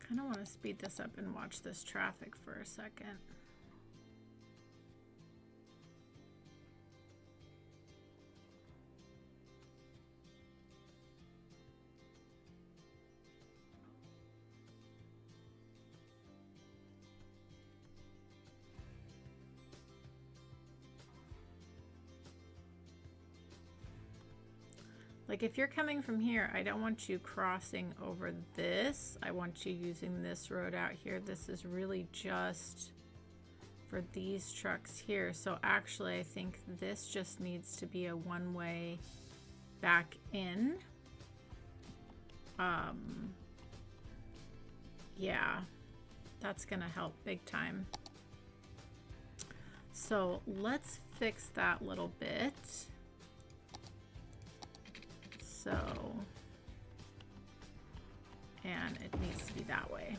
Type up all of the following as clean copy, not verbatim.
kind of want to speed this up and watch this traffic for a second. Like if you're coming from here, I don't want you crossing over this. I want you using this road out here. This is really just for these trucks here. So actually I think this just needs to be a one-way back in. Yeah, that's gonna help big time. So let's fix that little bit. So, and it needs to be that way.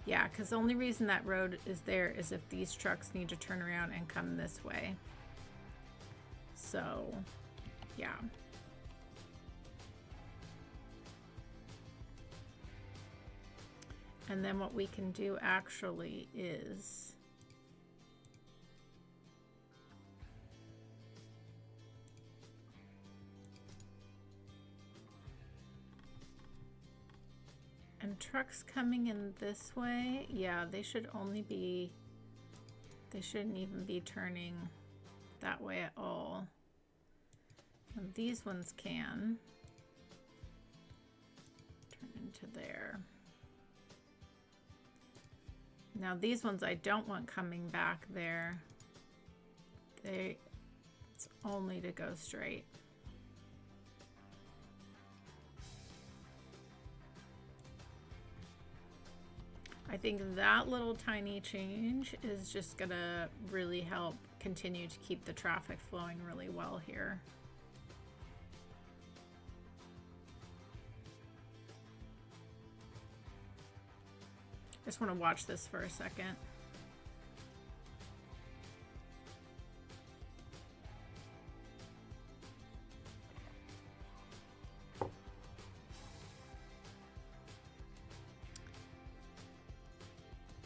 Yeah, because the only reason that road is there is if these trucks need to turn around and come this way. So, yeah. And then what we can do actually is and trucks coming in this way, yeah, they should only be, they shouldn't even be turning that way at all. And these ones can turn into there. Now these ones I don't want coming back there. It's only to go straight. I think that little tiny change is just gonna really help continue to keep the traffic flowing really well here. I just want to watch this for a second.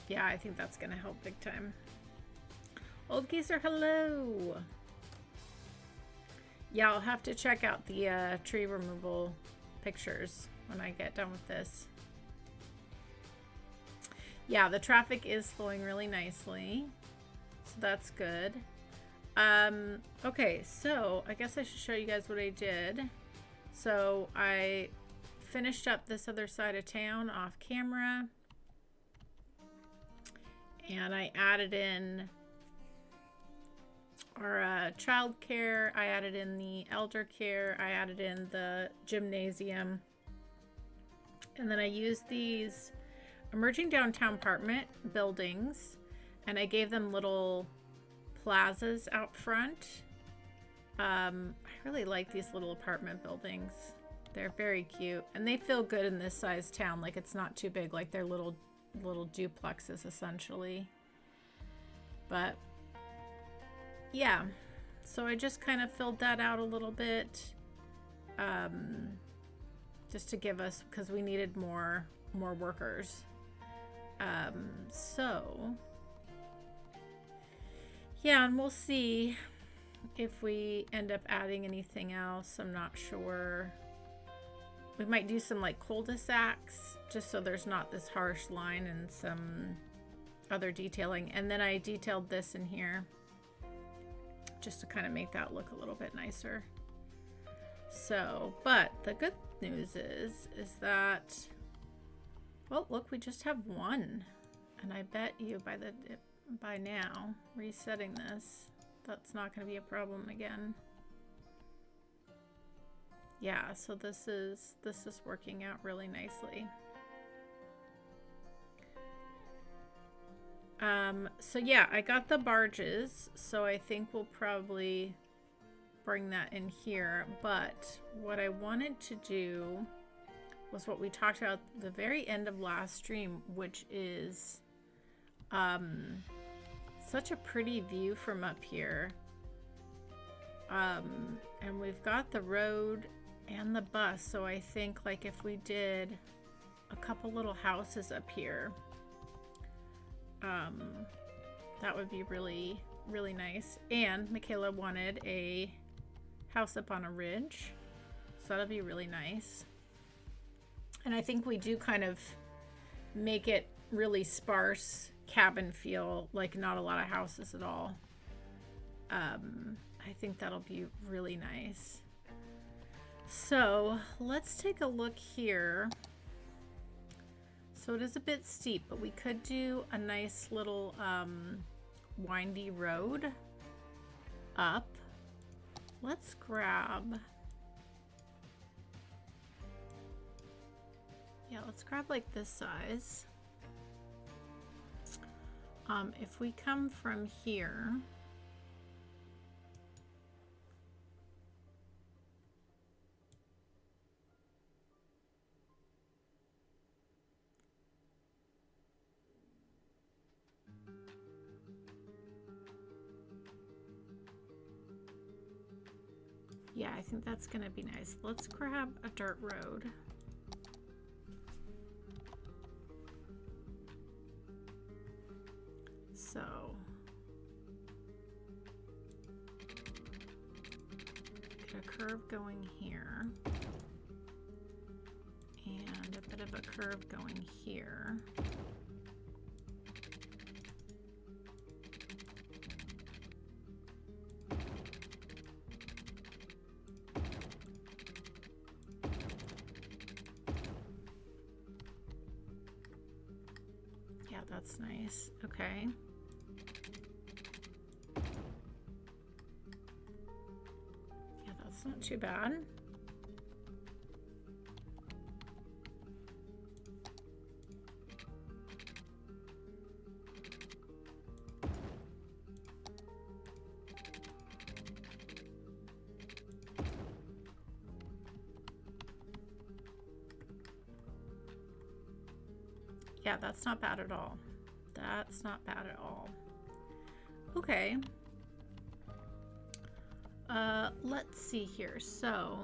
Yeah, I think that's going to help big time. Old Geezer, hello. Yeah, I'll have to check out the tree removal pictures when I get done with this. Yeah, the traffic is flowing really nicely, so that's good. Okay, so I guess I should show you guys what I did. So I finished up this other side of town off camera. And I added in our child care, I added in the elder care, I added in the gymnasium. And then I used these emerging downtown apartment buildings and I gave them little plazas out front. I really like these little apartment buildings. They're very cute and they feel good in this size town. Like it's not too big, like they're little duplexes essentially. But yeah, so I just kind of filled that out a little bit just to give us, because we needed more workers. So yeah, and we'll see if we end up adding anything else. I'm not sure. We might do some like cul-de-sacs just so there's not this harsh line and some other detailing. And then I detailed this in here just to kind of make that look a little bit nicer. So, but the good news is that, well, look, we just have one. And I bet you by now, resetting this, that's not going to be a problem again. Yeah, so this is working out really nicely. So yeah, I got the barges, so I think we'll probably bring that in here. But what I wanted to do was what we talked about at the very end of last stream, which is such a pretty view from up here. And we've got the road and the bus. So I think like if we did a couple little houses up here, that would be really, really nice. And Michaela wanted a house up on a ridge, so that'll be really nice. And I think we do kind of make it really sparse cabin feel, like not a lot of houses at all. I think that'll be really nice. So let's take a look here. So it is a bit steep, but we could do a nice little windy road up. Let's grab, yeah, let's grab like this size. If we come from here, yeah, I think that's gonna be nice. Let's grab a dirt road. So get a curve going here and a bit of a curve going here. Yeah, that's nice. Okay. Yeah, that's not too bad. Yeah, that's not bad at all. That's not bad at all. Okay. Let's see here. So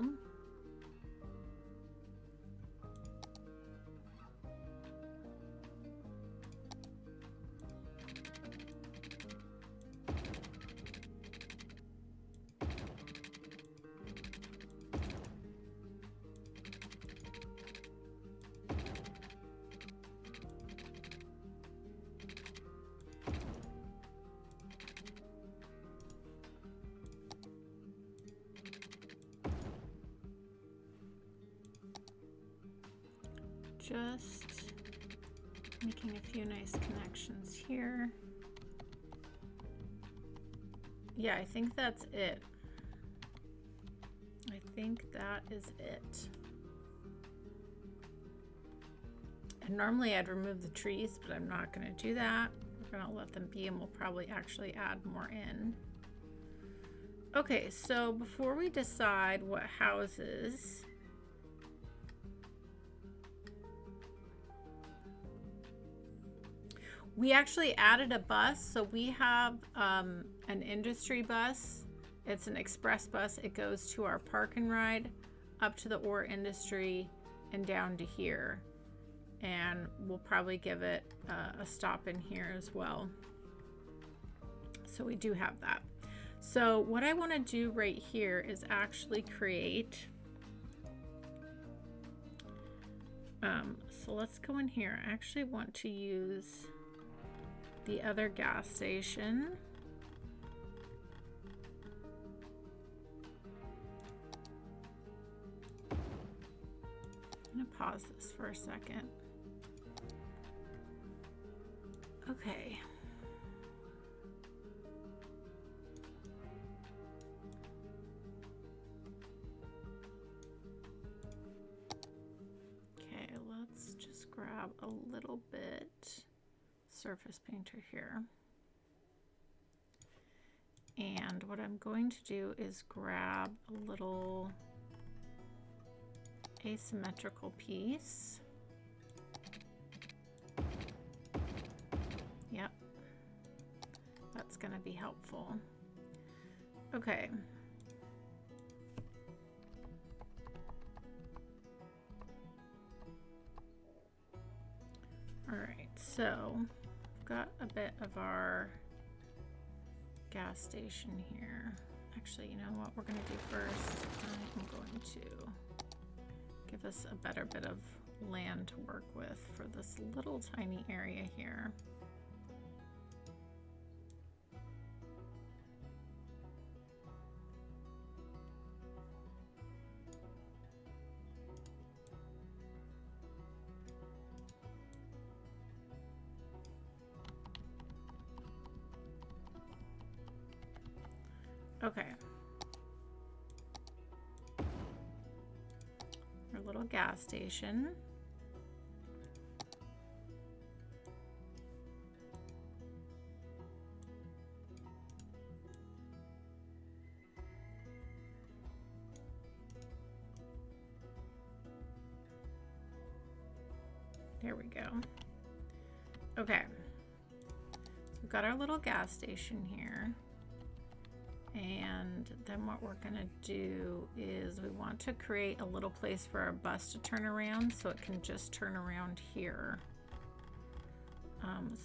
just making a few nice connections here. Yeah, I think that's it. I think that is it. And normally I'd remove the trees, but I'm not going to do that. We're going to let them be, and we'll probably actually add more in. Okay, so before we decide what houses, we actually added a bus. So we have an industry bus. It's an express bus. It goes to our park and ride, up to the ore industry, and down to here. And we'll probably give it a stop in here as well. So we do have that. So what I want to do right here is actually create, so let's go in here. I actually want to use the other gas station. I'm gonna pause this for a second. Okay. Okay, let's just grab a little bit surface painter here. And what I'm going to do is grab a little asymmetrical piece. Yep, that's going to be helpful. Okay. All right, so we've got a bit of our gas station here. Actually, you know what we're going to do first? I'm going to give us a better bit of land to work with for this little tiny area here. Okay. Our little gas station. There we go. Okay. So we've got our little gas station here. And then what we're gonna do is we want to create a little place for our bus to turn around so it can just turn around here.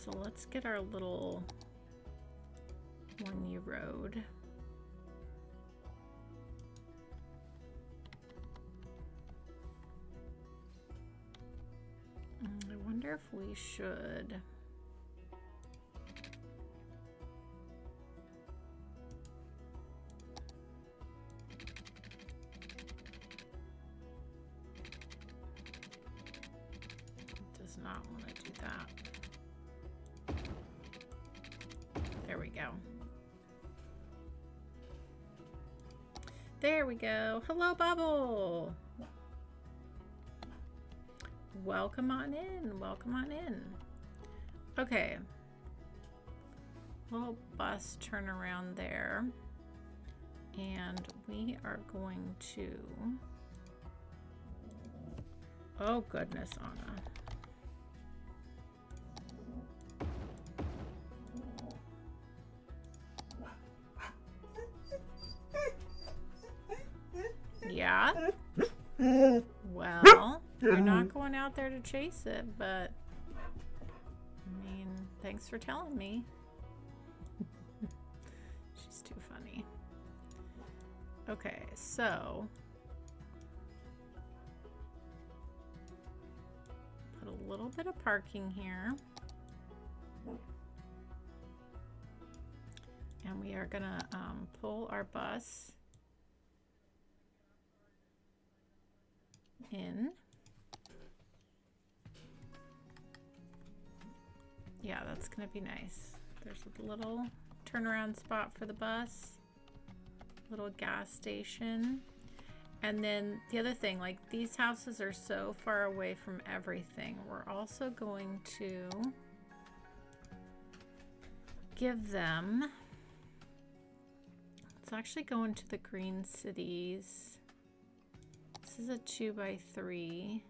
So let's get our little 1U road. I wonder if we should not want to do that. There we go. There we go. Hello, Bubble. Welcome on in. Welcome on in. Okay. Little bus turnaround there. And we are going to... Oh, goodness, Anna. Yeah. Well, you're not going out there to chase it, but I mean, thanks for telling me. She's too funny. Okay, so put a little bit of parking here. And we are gonna pull our bus in. Yeah, that's gonna be nice. There's a little turnaround spot for the bus, little gas station. And then the other thing, like these houses are so far away from everything, we're also going to give them, let's actually go into the green cities. This is a 2x3.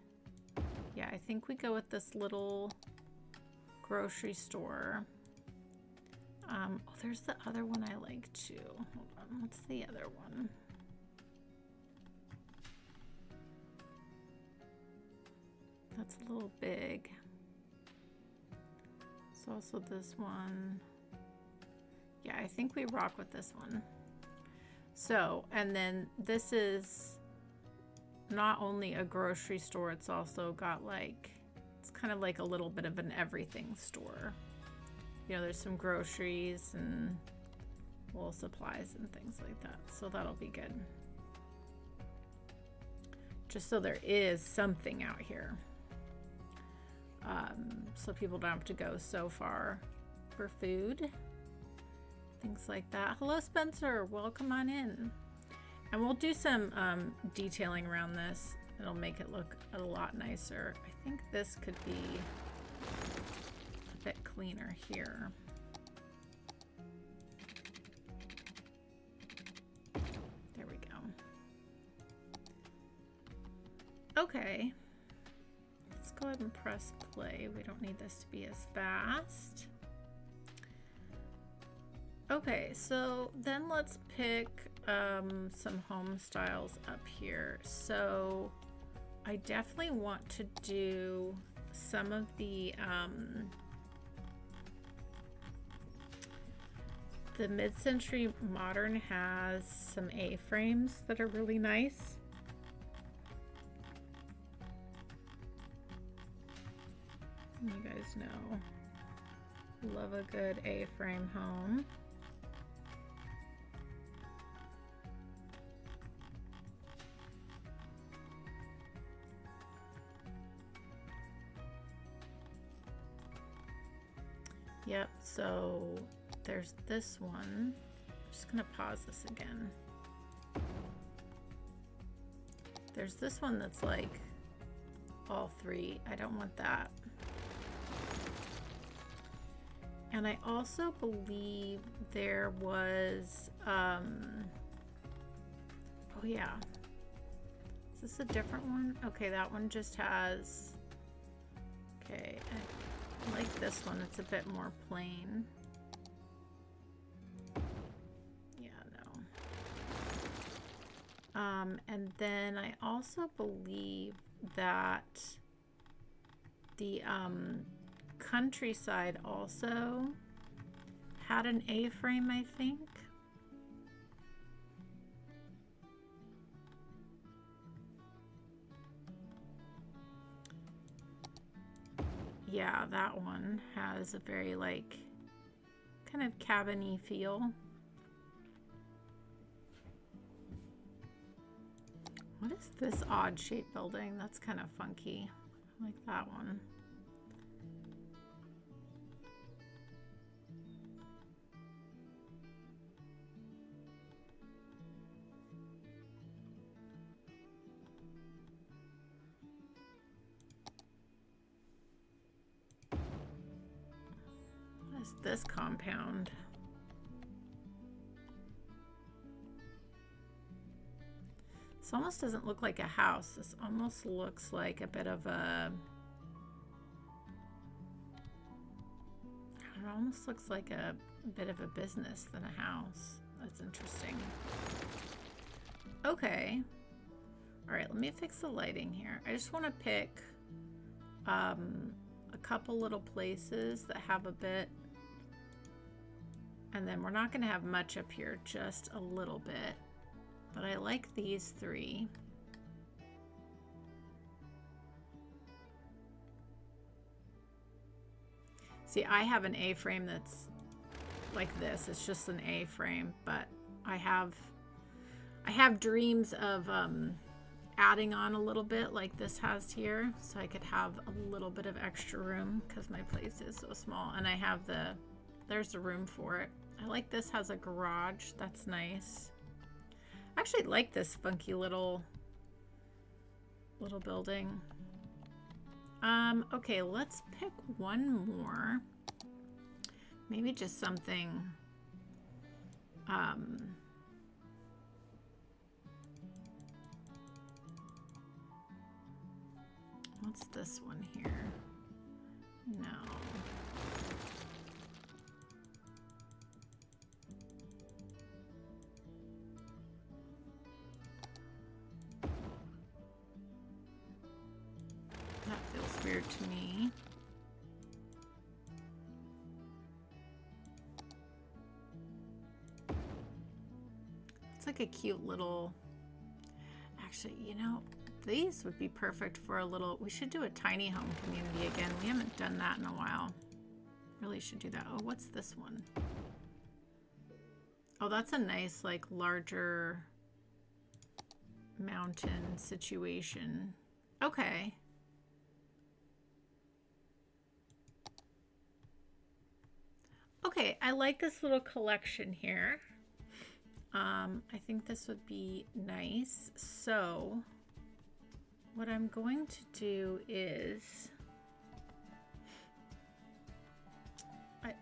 Yeah, I think we go with this little grocery store. Oh, there's the other one I like too. Hold on, what's the other one? That's a little big. It's also this one. Yeah, I think we rock with this one. So, and then this is not only a grocery store, it's also got like, it's kind of like a little bit of an everything store. You know, there's some groceries and little supplies and things like that. So that'll be good. Just so there is something out here. So people don't have to go so far for food. Things like that. Hello, Spencer. Welcome on in. And we'll do some detailing around this. It'll make it look a lot nicer. I think this could be a bit cleaner here. There we go. Okay. Let's go ahead and press play. We don't need this to be as fast. Okay, so then let's pick some home styles up here. So I definitely want to do some of the mid-century modern has some A-frames that are really nice. You guys know, love a good A-frame home. Yep, so there's this one. I'm just gonna pause this again. There's this one that's like all three. I don't want that. And I also believe there was, oh yeah. Is this a different one? Okay, that one just has, okay, I like this one. It's a bit more plain. Yeah, no. And then I also believe that the, Countryside also had an A-frame, I think. Yeah, that one has a very like kind of cabin-y feel. What is this odd shaped building? That's kind of funky. I like that one. This compound. This almost doesn't look like a house. This almost looks like a bit of a, it almost looks like a bit of a business than a house. That's interesting. Okay. All right, let me fix the lighting here. I just want to pick a couple little places that have a bit. And then we're not going to have much up here, just a little bit. But I like these three. See, I have an A-frame that's like this. It's just an A-frame, but I have dreams of adding on a little bit like this has here, so I could have a little bit of extra room because my place is so small. And I have there's the room for it. I like this has a garage. That's nice. I actually like this funky little building. Okay, let's pick one more. Maybe just something what's this one here? No. Weird to me. It's like a cute little, actually, you know, these would be perfect for a little, we should do a tiny home community again. We haven't done that in a while. Really should do that. Oh, what's this one? Oh, that's a nice, like, larger mountain situation. Okay. Okay, I like this little collection here. I think this would be nice. So what I'm going to do is,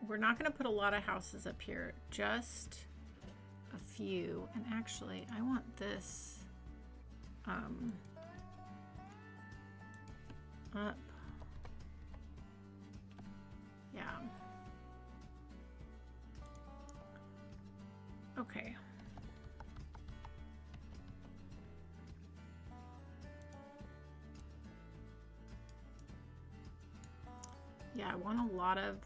we're not going to put a lot of houses up here, just a few. And actually, I want this up. Yeah. Okay. Yeah, I want a lot of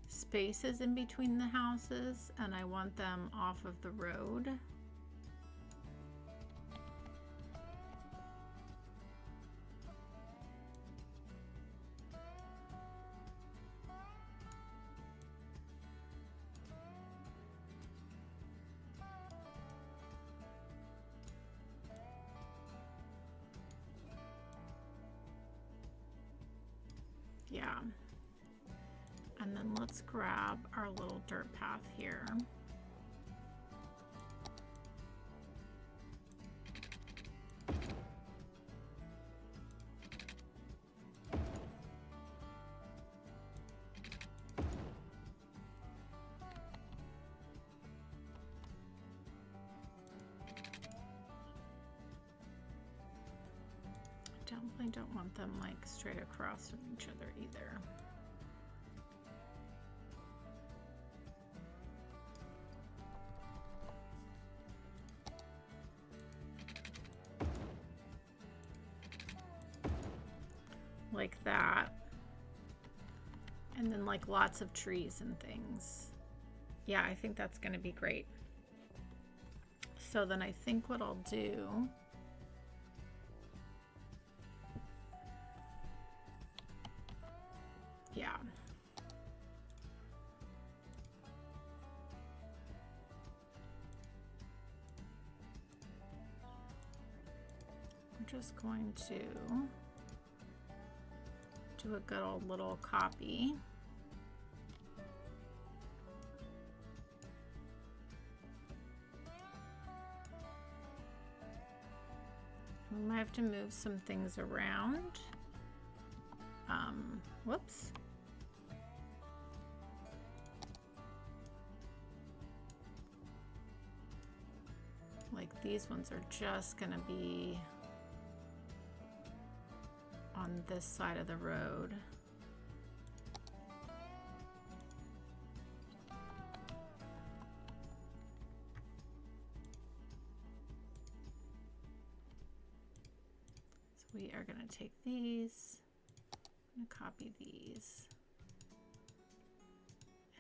spaces in between the houses, and I want them off of the road. Yeah. And then let's grab our little dirt path here. I don't want them like straight across from each other either. Like that. And then like lots of trees and things. Yeah, I think that's going to be great. So then I think what I'll do, yeah. I'm just going to do a good old little copy. We might have to move some things around. Whoops. Like these ones are just gonna be on this side of the road. So we are going to take these, I'm going to copy these,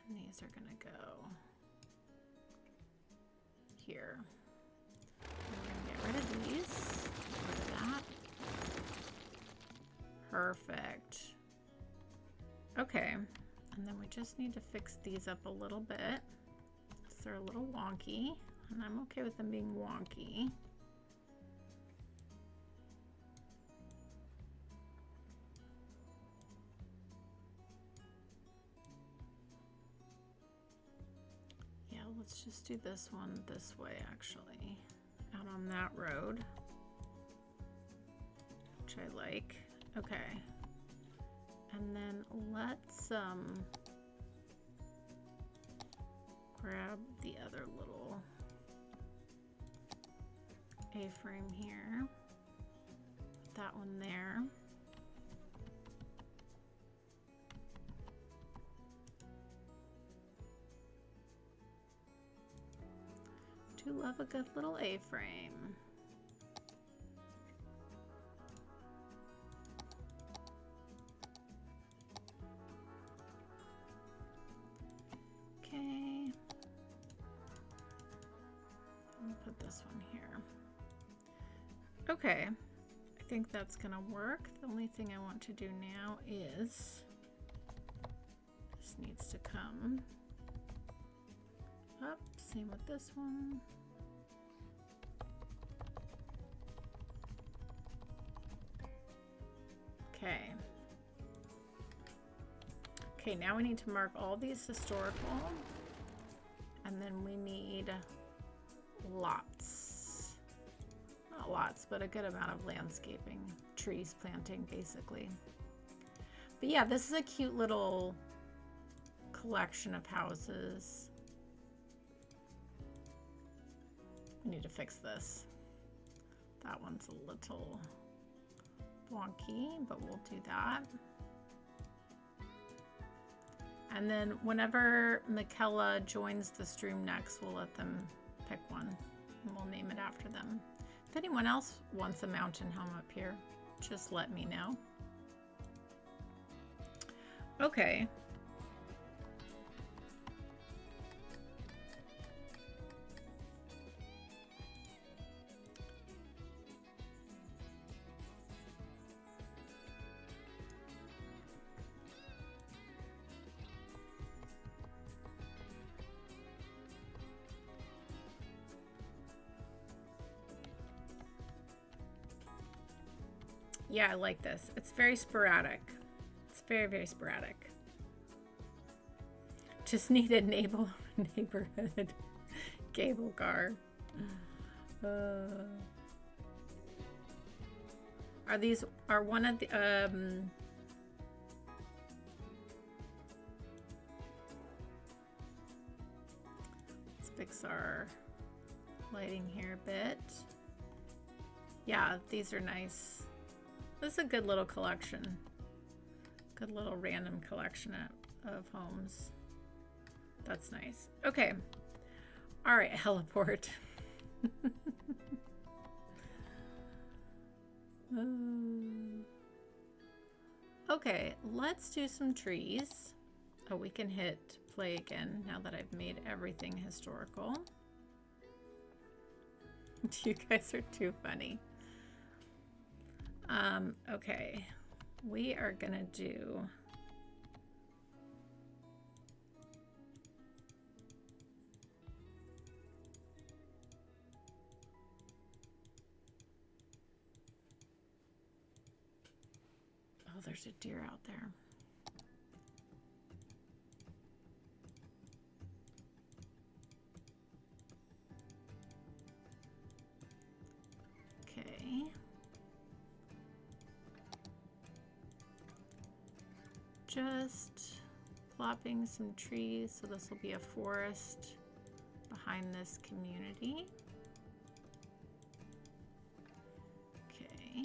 and these are going to go here. We're going to get rid of these, get rid of that. Perfect. Okay, and then we just need to fix these up a little bit. So they're a little wonky, and I'm okay with them being wonky. Yeah, let's just do this one this way actually, out on that road, which I like. Okay, and then let's grab the other little A-frame here, put that one there. Do love a good little A-frame. Okay, I'll put this one here. Okay, I think that's gonna work. The only thing I want to do now is this needs to come up. Same with this one. Okay. Okay, now we need to mark all these historical, and then we need lots. Not lots, but a good amount of landscaping, trees planting basically. But yeah, this is a cute little collection of houses. We need to fix this. That one's a little wonky, but we'll do that. And then whenever Michaela joins the stream next, we'll let them pick one and we'll name it after them. If anyone else wants a mountain home up here, just let me know. Okay. Yeah, I like this. It's very sporadic. It's very, very sporadic. Just need a neighborhood cable car. Are one of the let's fix our lighting here a bit. Yeah, these are nice. This is a good little collection. Good little random collection of homes. That's nice. Okay. All right, heliport. Okay, let's do some trees. Oh, we can hit play again now that I've made everything historical. You guys are too funny. Okay, we are gonna do oh, there's a deer out there. Okay. Just plopping some trees, so this will be a forest behind this community. Okay.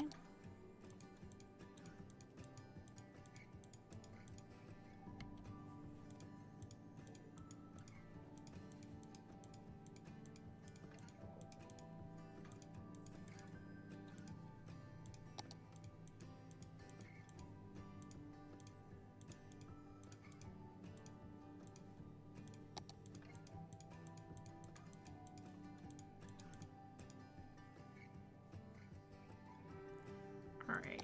All right.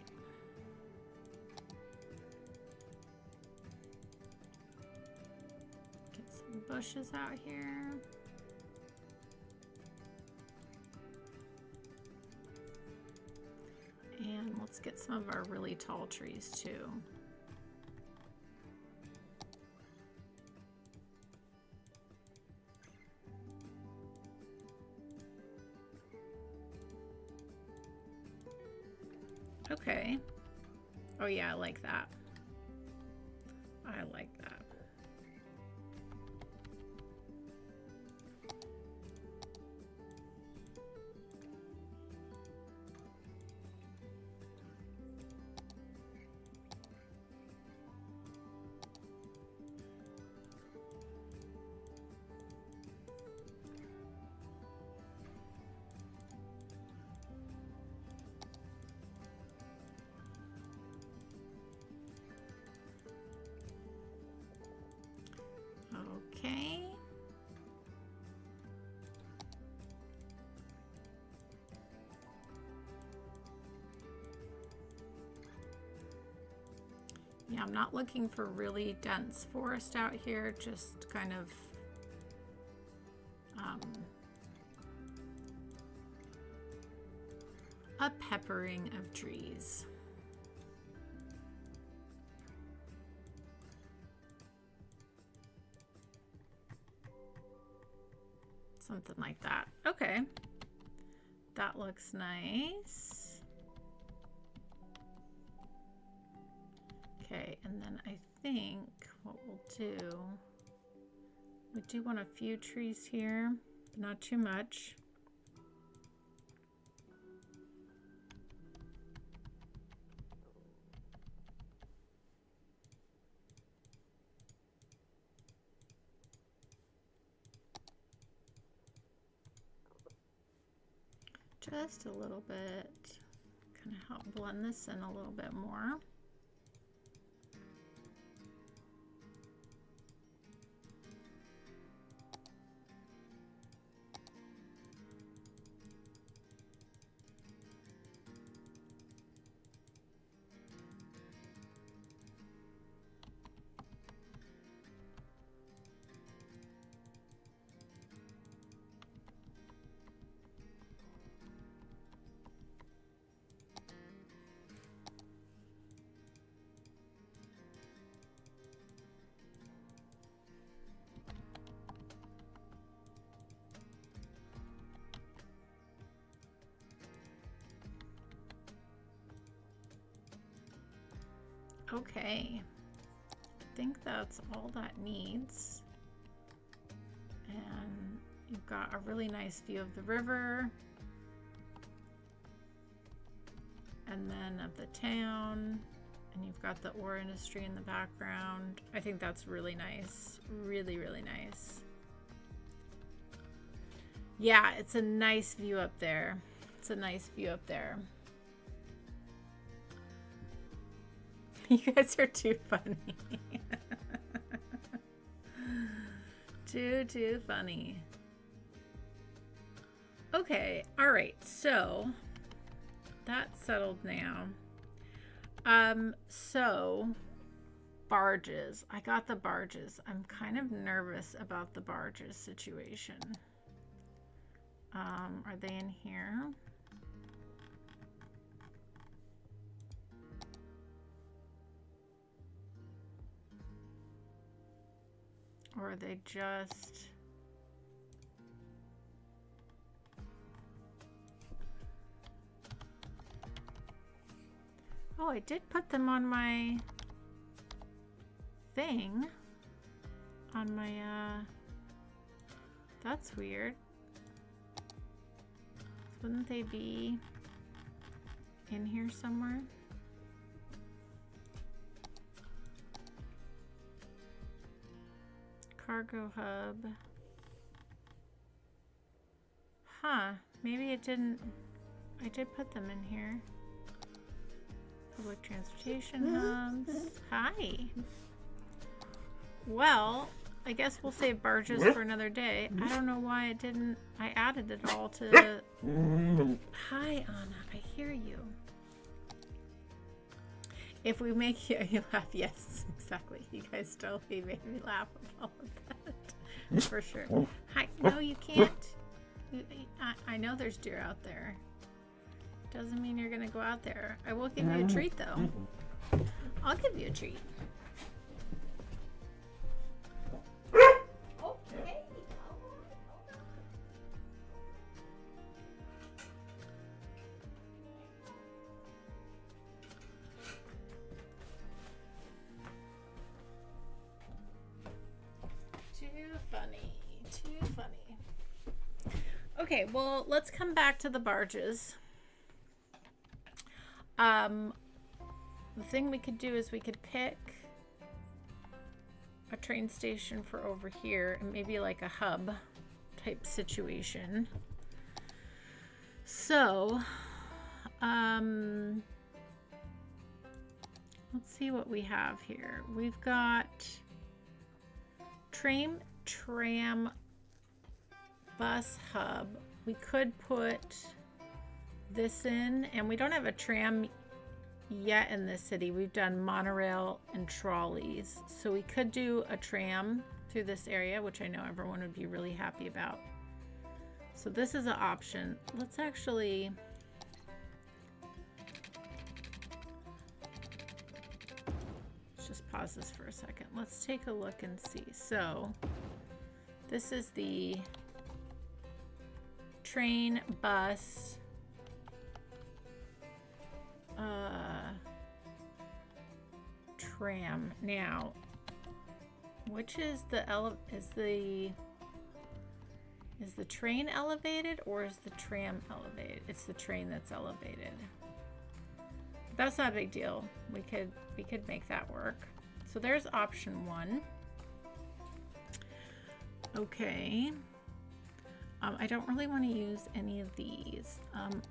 Get some bushes out here. And let's get some of our really tall trees too. Okay. Oh yeah, I like that. I like that. Okay. Yeah, I'm not looking for really dense forest out here, just kind of a peppering of trees. Something like that. Okay. That looks nice. Okay, and then I think what we'll do, we do want a few trees here, but not too much. Just a little bit, kind of help blend this in a little bit more. Okay. I think that's all that needs. And you've got a really nice view of the river. And then of the town. And you've got the ore industry in the background. I think that's really nice. Really, really nice. Yeah, it's a nice view up there. It's a nice view up there. You guys are too funny. Too funny. Okay, all right, so that's settled now. So barges. I got the barges. I'm kind of nervous about the barges situation. Are they in here? Or are they just... Oh, I did put them on my thing. On my, that's weird. Wouldn't they be in here somewhere? Cargo hub. Huh, maybe it didn't. I did put them in here. Public transportation hubs. Hi. Well, I guess we'll save barges for another day. I don't know why it didn't. I added it all to... Hi, Anna. I hear you. If we make you laugh, yes, exactly. You guys totally made me laugh with all of that. For sure. Hi. No, you can't. I know there's deer out there. Doesn't mean you're going to go out there. I will give you a treat, though. I'll give you a treat. Okay, well, let's come back to the barges. The thing we could do is we could pick a train station for over here and maybe like a hub type situation. So, let's see what we have here. We've got tram, bus hub. We could put this in, and we don't have a tram yet in this city. We've done monorail and trolleys, so we could do a tram through this area, which I know everyone would be really happy about. So this is an option. Let's actually just pause this for a second. Let's take a look and see. So this is the train, bus, tram. Now, which is is the train elevated or is the tram elevated? It's the train that's elevated. That's not a big deal. We could make that work. So there's option one. Okay. I don't really want to use any of these.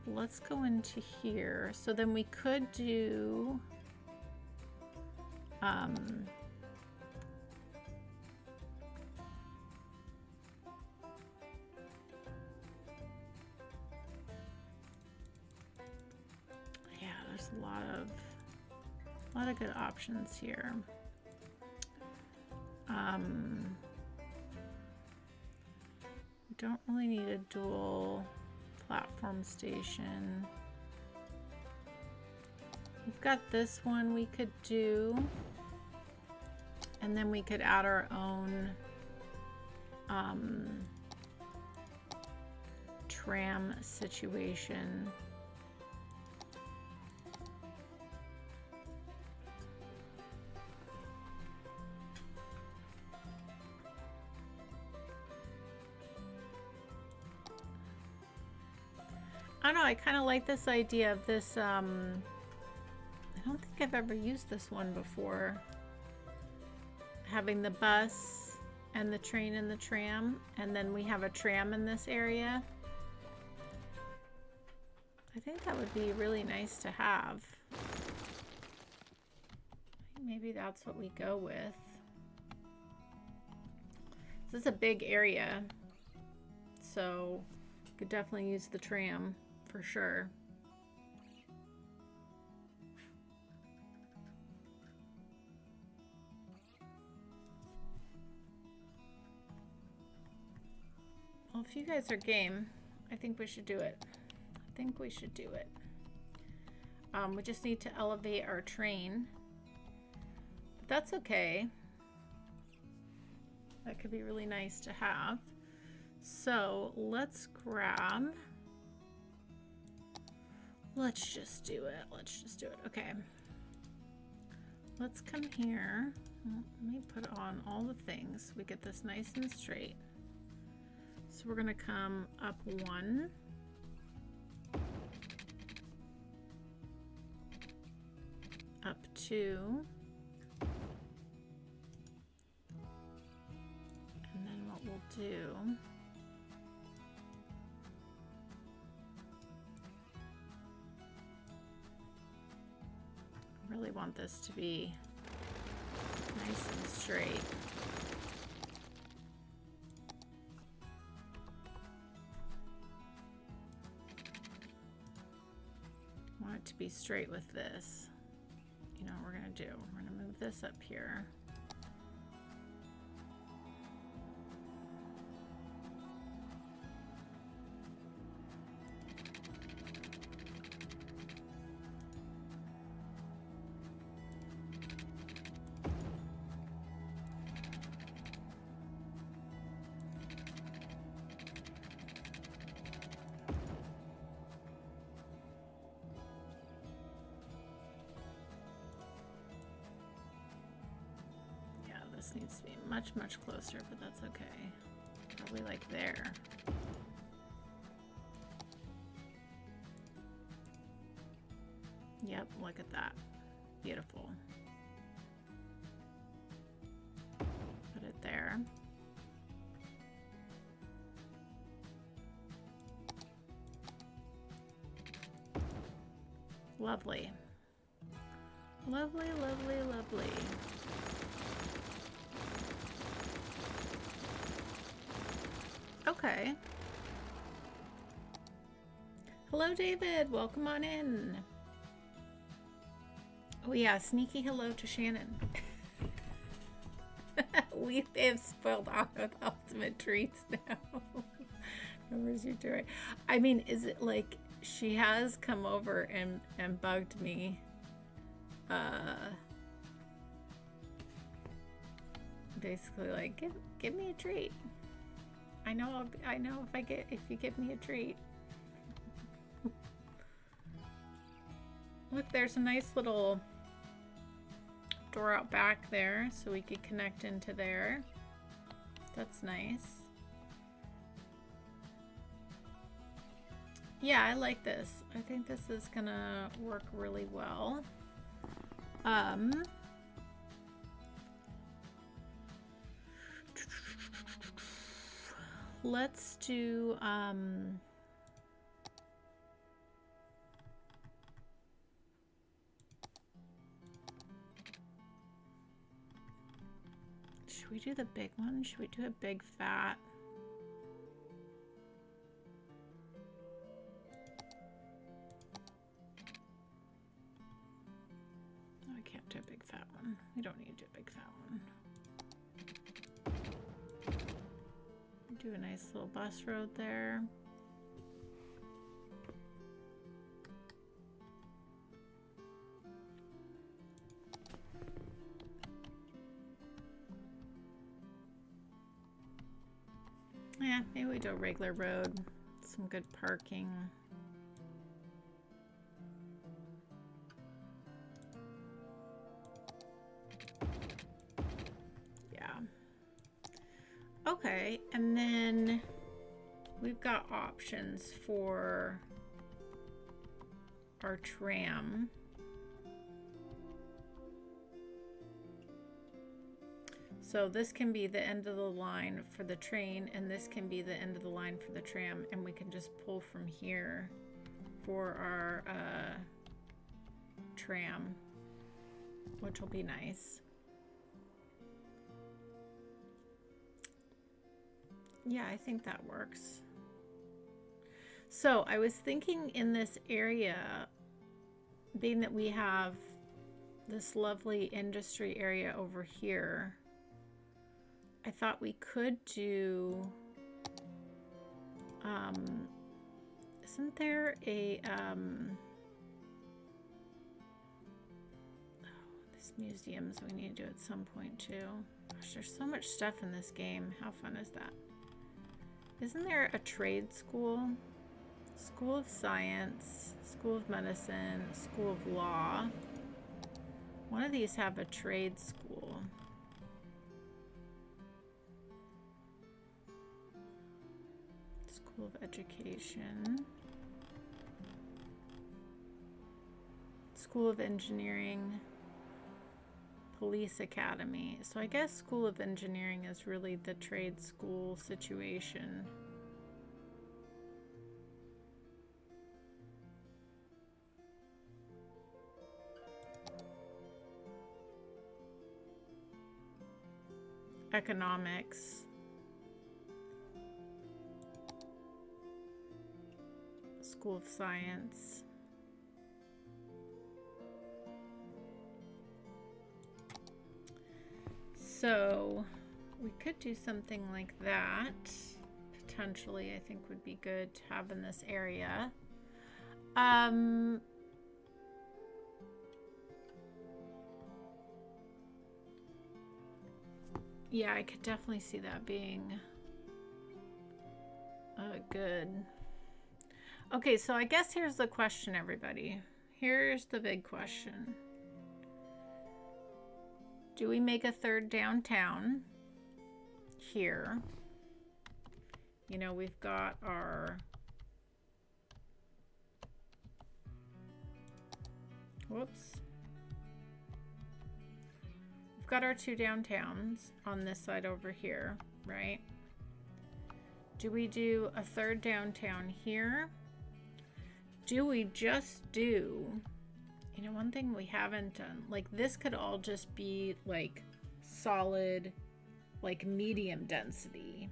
Let's go into here. So then we could do yeah, there's a lot of good options here. Don't really need a dual platform station. We've got this one we could do, and then we could add our own tram situation. don't know, I kind of like this idea of this, I don't think I've ever used this one before. Having the bus and the train and the tram, and then we have a tram in this area. I think that would be really nice to have. Maybe that's what we go with. This is a big area, so could definitely use the tram for sure. Well, if you guys are game, I think we should do it. I think we should do it. We just need to elevate our train. But that's okay. That could be really nice to have. So let's grab, let's just do it. Let's just do it. Okay. Let's come here. Let me put on all the things so we get this nice and straight. So we're gonna come up 1. Up 2. And then what we'll do, I really want this to be nice and straight. I want it to be straight with this. You know what we're gonna do? We're gonna move this up here. This needs to be much, much closer, but that's okay. Probably like there. Yep, look at that. Beautiful. Put it there. Lovely. Lovely, lovely, lovely. Okay. Hello, David. Welcome on in. Oh yeah, sneaky hello to Shannon. We have spoiled out with ultimate treats now. Where's your joy? I mean, is it like she has come over and bugged me? Basically, like, give me a treat. I know if you give me a treat. Look, there's a nice little door out back there, so we could connect into there. That's nice. Yeah, I like this. I think this is gonna work really well. Let's do should we do the big one? Should we do a big fat? No, I can't do a big fat one. We don't need to do a big fat one. Do a nice little bus road there. Yeah, maybe we do a regular road. Some good parking. Okay, and then we've got options for our tram. So this can be the end of the line for the train, and this can be the end of the line for the tram, and we can just pull from here for our tram, which will be nice. Yeah, I think that works. So I was thinking in this area, being that we have this lovely industry area over here, I thought we could do, isn't there a, this museums we need to do at some point too. Gosh, there's so much stuff in this game. How fun is that? Isn't there a trade school? School of Science, School of Medicine, School of Law. One of these have a trade school. School of Education. School of Engineering. Police Academy. So I guess School of Engineering is really the trade school situation. Economics. School of Science. So we could do something like that. Potentially, I think would be good to have in this area. Yeah, I could definitely see that being good. Okay, so I guess here's the question, everybody. Here's the big question. Do we make a third downtown here? You know, we've got our... Whoops. We've got our two downtowns on this side over here, right? Do we do a third downtown here? Do we just do... You know, one thing we haven't done, like this could all just be like solid, like medium density,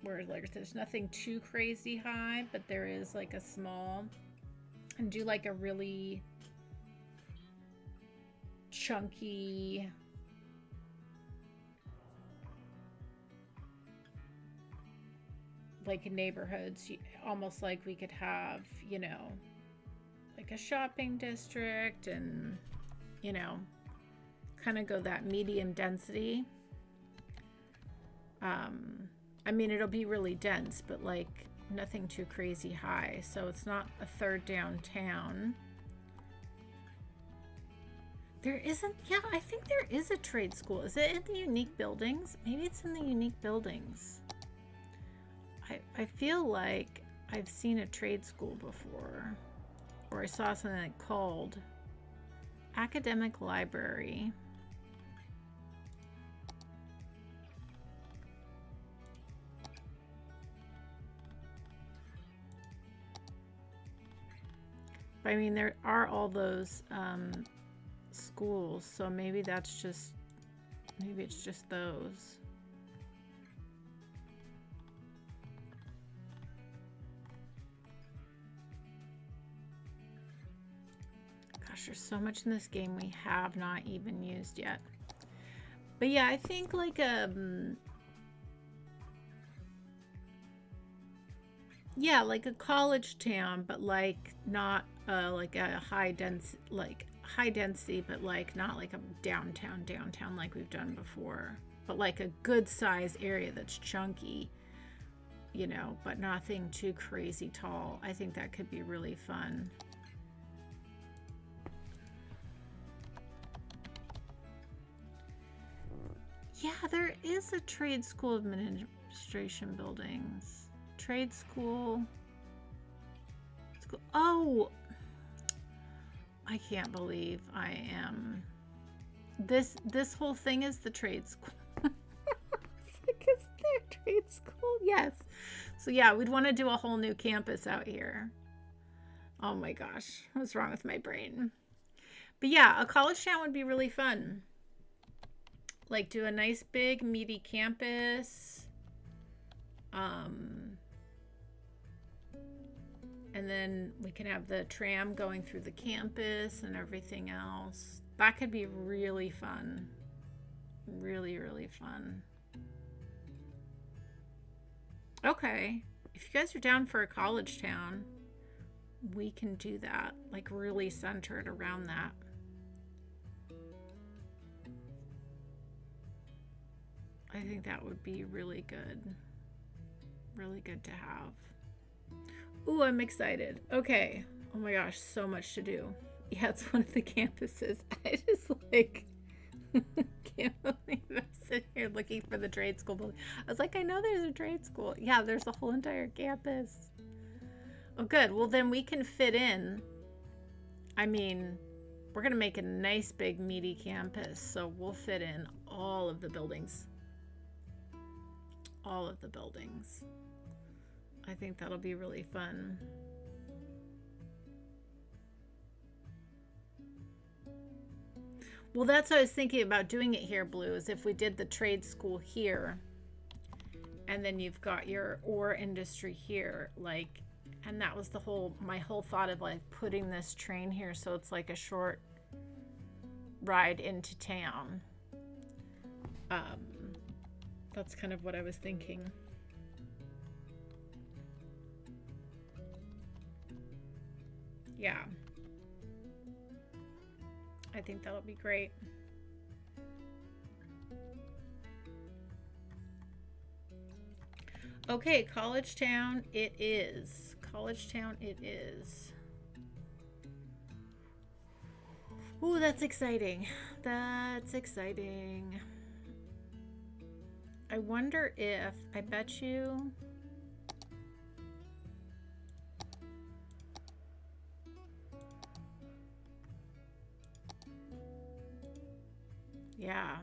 where like there's nothing too crazy high, but there is like a small, and do like a really chunky, like neighborhoods, almost like we could have, you know, like a shopping district and, you know, kind of go that medium density. I mean, it'll be really dense, but like nothing too crazy high. So it's not a third downtown. There isn't, yeah, I think there is a trade school. Is it in the unique buildings? Maybe it's in the unique buildings. I feel like I've seen a trade school before. Or I saw something called Academic Library. But I mean, there are all those schools, so maybe that's just, maybe it's just those. There's so much in this game we have not even used yet. But yeah, I think like yeah, like a college town, but like not like a high density, but like not like a downtown like we've done before, but like a good size area that's chunky, you know, but nothing too crazy tall. I think that could be really fun. Yeah, there is a trade school administration buildings. Trade school. Oh, I can't believe I am. This whole thing is the trade school. It's like, is there a trade school? Yes. So yeah, we'd want to do a whole new campus out here. Oh my gosh, what's wrong with my brain? But yeah, a college town would be really fun. Like, do a nice big meaty campus. And then we can have the tram going through the campus and everything else. That could be really fun. Really, really fun. Okay. If you guys are down for a college town, we can do that. Like, really centered around that. I think that would be really good. Really good to have. Ooh, I'm excited. Okay. Oh my gosh, so much to do. Yeah, it's one of the campuses. I just like can't believe I'm sitting here looking for the trade school building. I was like, I know there's a trade school. Yeah, there's a whole entire campus. Oh, good. Well, then we can fit in. I mean, we're going to make a nice big meaty campus, so we'll fit in all of the buildings. All of the buildings. I think that'll be really fun. Well, that's what I was thinking about doing it here, Blue, is if we did the trade school here, and then you've got your ore industry here, like, and that was my whole thought of like putting this train here so it's like a short ride into town. That's kind of what I was thinking. Yeah. I think that'll be great. Okay, College Town it is. College Town it is. Ooh, that's exciting. That's exciting. I wonder if, I bet you, yeah,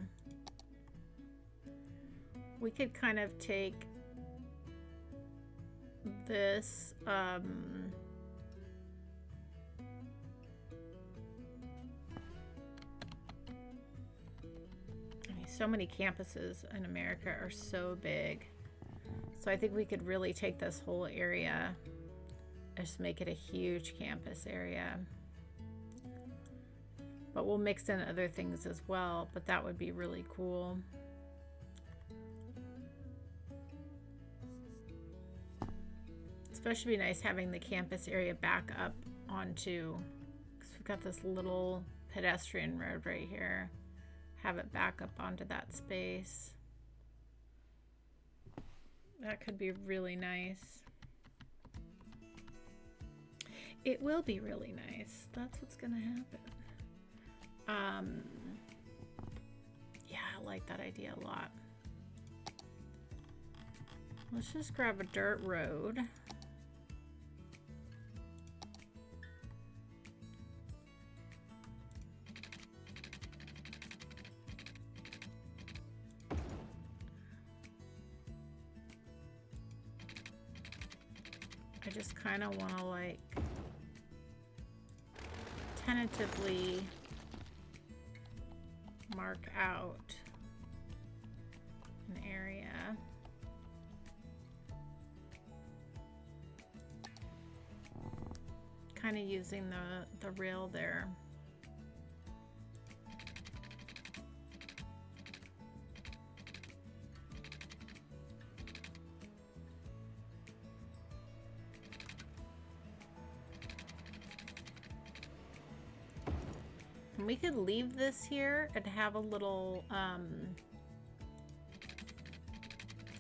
we could kind of take this, so many campuses in America are so big. So I think we could really take this whole area, just make it a huge campus area. But we'll mix in other things as well, but that would be really cool. Especially be nice having the campus area back up onto, because we've got this little pedestrian road right here. Have it back up onto that space. That could be really nice. It will be really nice. That's what's gonna happen. Yeah, I like that idea a lot. Let's just grab a dirt road. I just kind of want to like tentatively mark out an area. Kind of using the rail there. We could leave this here and have a little,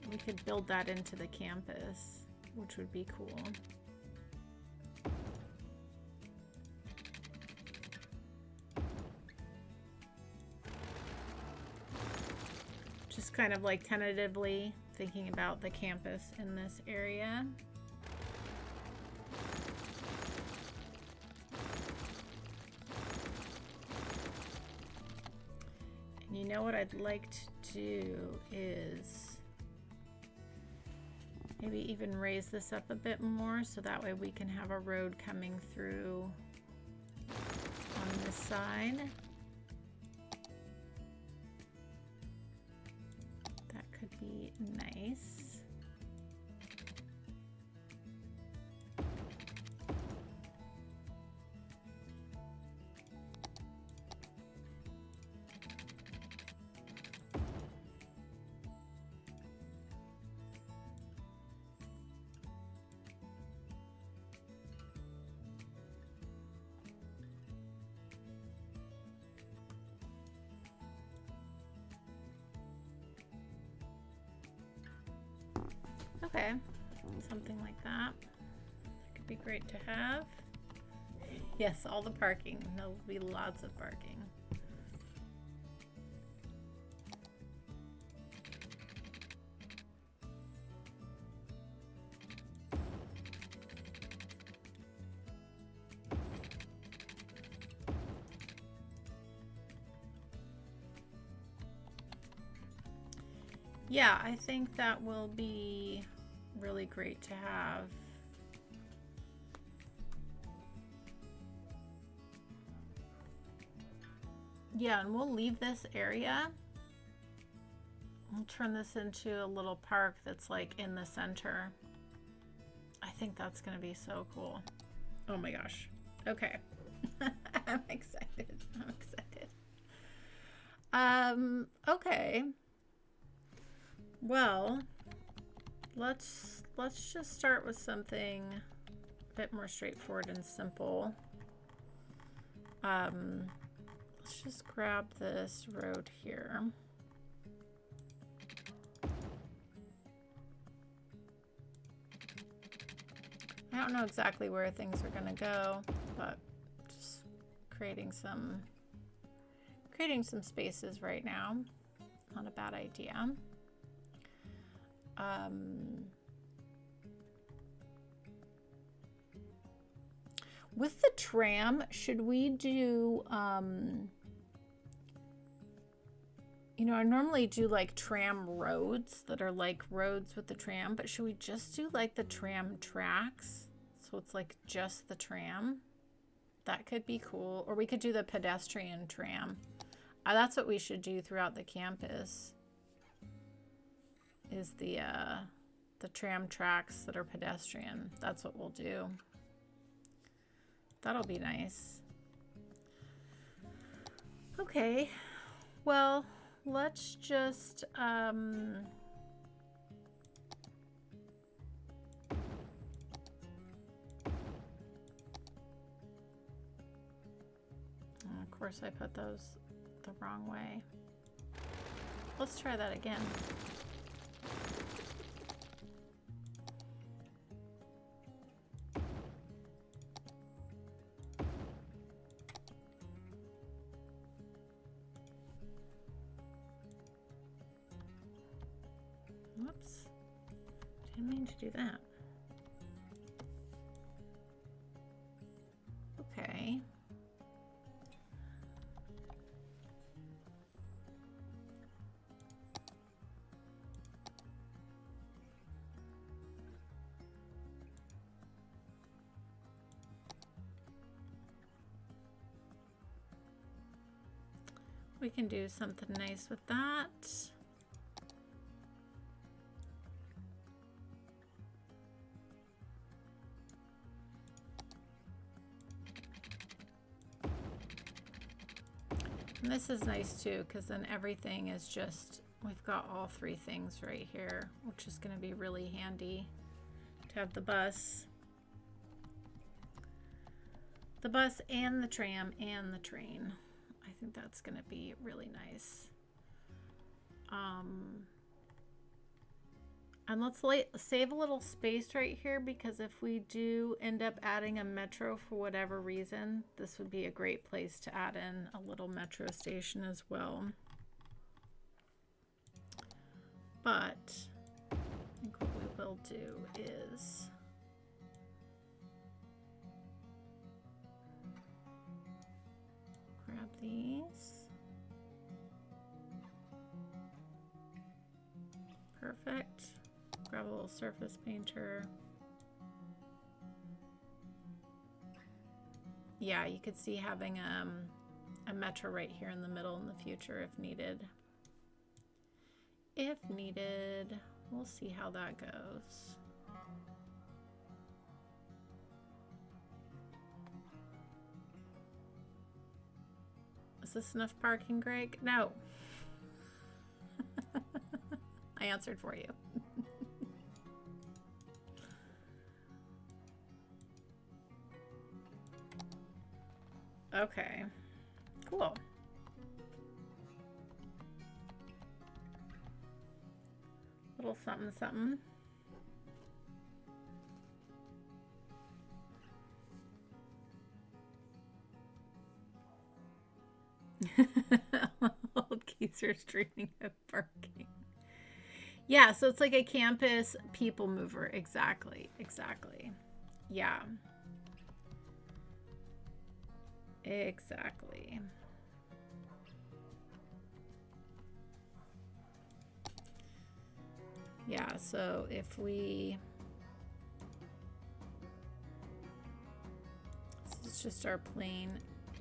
we could build that into the campus, which would be cool. Just kind of like tentatively thinking about the campus in this area. know what I'd like to do is maybe even raise this up a bit more so that way we can have a road coming through on this side. That could be nice. Okay, something like that. That could be great to have. Yes, all the parking. There'll be lots of parking. Yeah, I think that will be really great to have. Yeah, and we'll leave this area. We'll turn this into a little park that's like in the center. I think that's gonna be so cool. Oh my gosh. Okay. I'm excited. I'm excited. Okay. Well, let's just start with something a bit more straightforward and simple. Let's just grab this road here. I don't know exactly where things are gonna go, but just creating some spaces right now. Not a bad idea. With the tram, should we do, you know, I normally do like tram roads that are like roads with the tram, but should we just do like the tram tracks? So it's like just the tram. That could be cool. Or we could do the pedestrian tram. That's what we should do throughout the campus. Is the tram tracks that are pedestrian. That's what we'll do. That'll be nice. Okay, well, let's just of course I put those the wrong way. Let's try that again. Whoops, didn't mean to do that. Okay. We can do something nice with that. And this is nice too, because then everything is just, we've got all three things right here, which is going to be really handy to have the bus and the tram and the train. I think that's going to be really nice. And let's save a little space right here, because if we do end up adding a metro for whatever reason, this would be a great place to add in a little metro station as well. But I think what we will do is grab these. travel surface painter. Yeah, you could see having a metro right here in the middle in the future if needed. If needed, we'll see how that goes. Is this enough parking, Greg? No. I answered for you. Okay, cool. Little something, something. Old geezers dreaming of parking. Yeah, so it's like a campus people mover. Exactly, exactly. Yeah. Exactly. Yeah, so if we... This is just our plain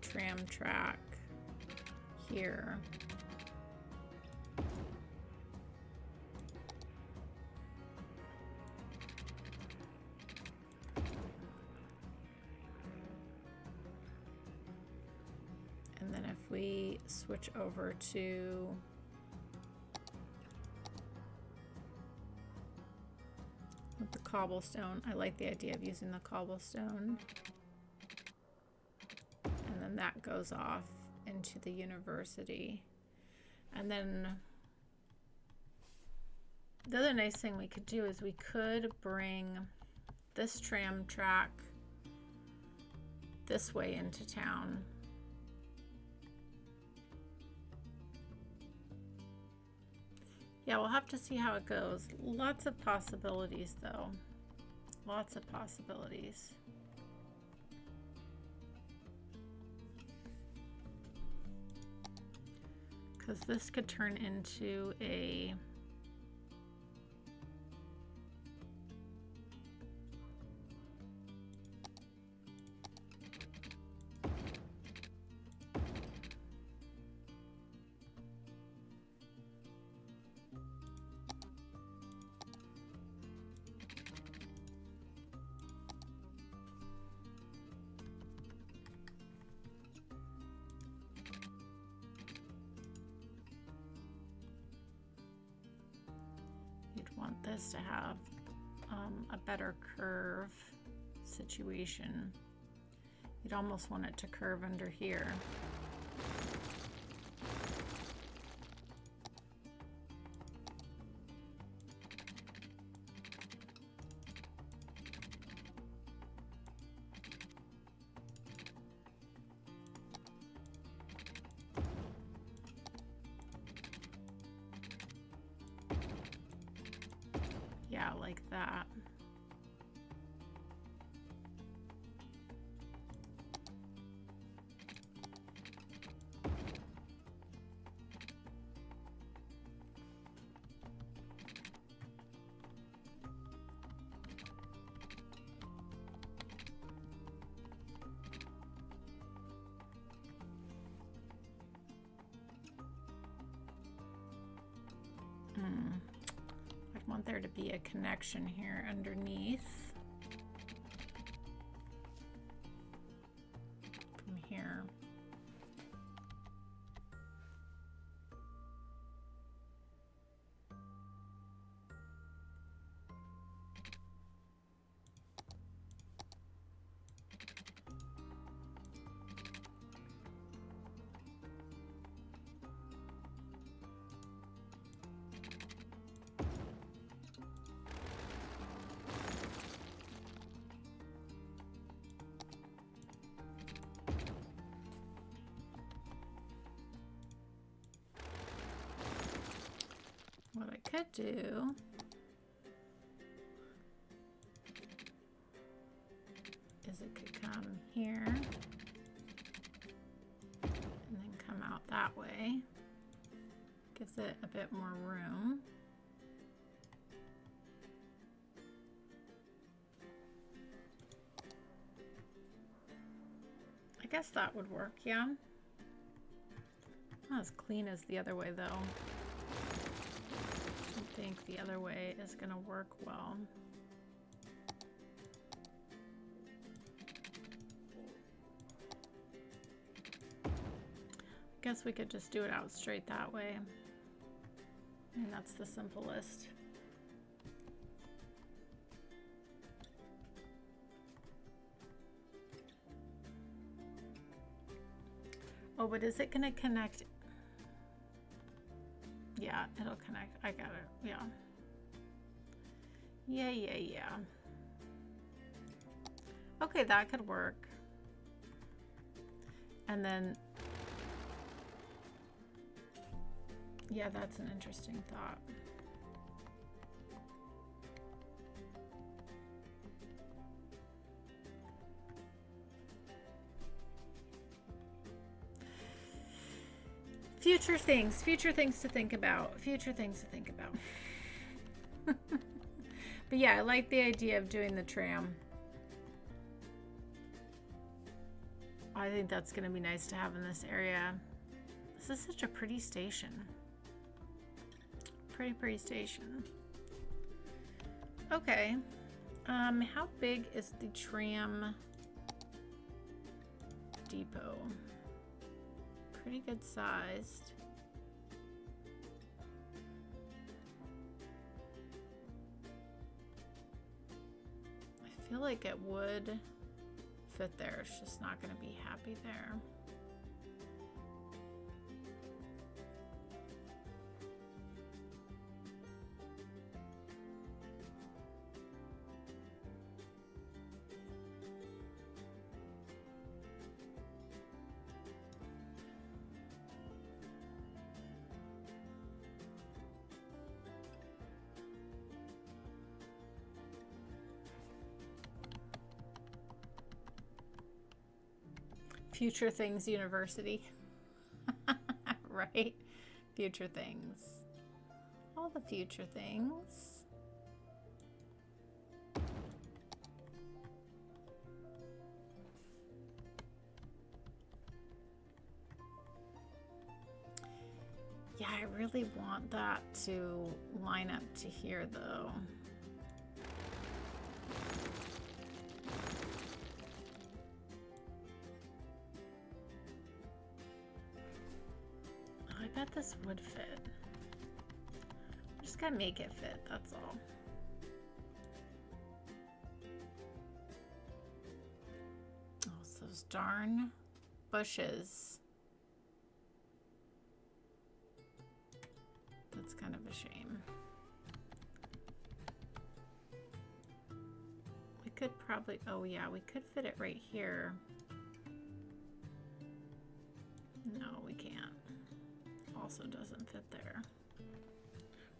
tram track here. And then if we switch over to the cobblestone, I like the idea of using the cobblestone. And then that goes off into the university. And then the other nice thing we could do is we could bring this tram track this way into town. Yeah, we'll have to see how it goes. Lots of possibilities, though. Lots of possibilities. Because this could turn into a... want this to have a better curve situation. You'd almost want it to curve under here. Yeah, like that. I want there to be a connection here underneath from here. What I could do is it could come here and then come out that way. Gives it a bit more room. guess that would work, yeah. Not as clean as the other way, though. I don't think the other way is going to work well. I guess we could just do it out straight that way. I mean, that's the simplest. Oh, but is it going to connect? Yeah, it'll connect. I got it. Yeah. Yeah. Okay, that could work. And then, yeah, that's an interesting thought. Future things to think about. But yeah, I like the idea of doing the tram. I think that's going to be nice to have in this area. This is such a pretty station. Pretty station. Okay. How big is the tram depot? Pretty good sized. I feel like it would fit there. It's just not going to be happy there. Future Things University. Right? Future things. All the future things. Yeah, I really want that to line up to here, though. I bet this would fit. Just gotta make it fit, that's all. Oh, it's those darn bushes. That's kind of a shame. We could probably, oh yeah, we could fit it right here. No, we can't. Also doesn't fit there.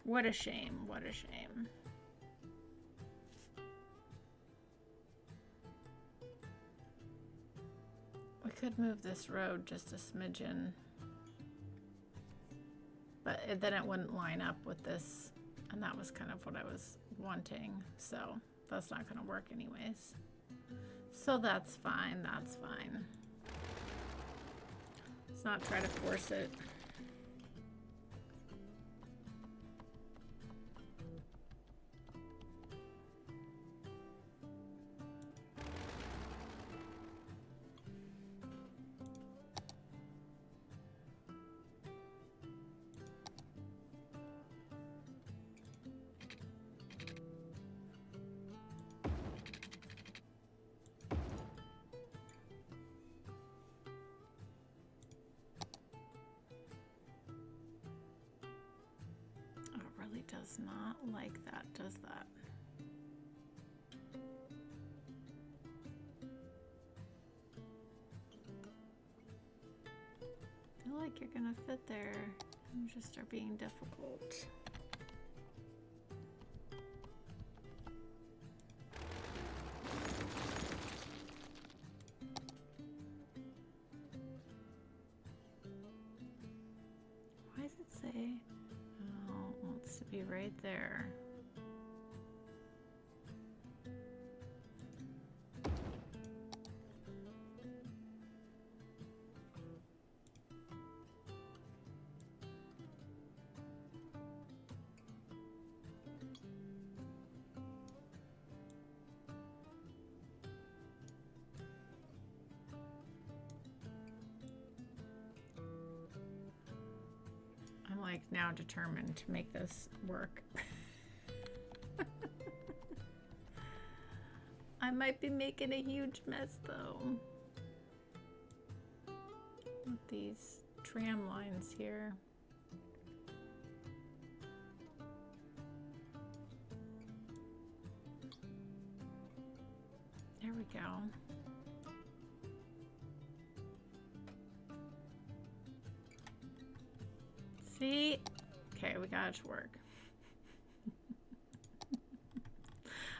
What a shame, what a shame. We could move this road just a smidgen, but then it wouldn't line up with this, and that was kind of what I was wanting, so that's not going to work anyways. So that's fine, that's fine. Let's not try to force it. Does not like that, does that? I feel like you're gonna fit there. You just are being difficult. Why does it say? To be right there. like now determined to make this work. I might be making a huge mess though with these tram lines here. There we go. See? Okay, we got it to work.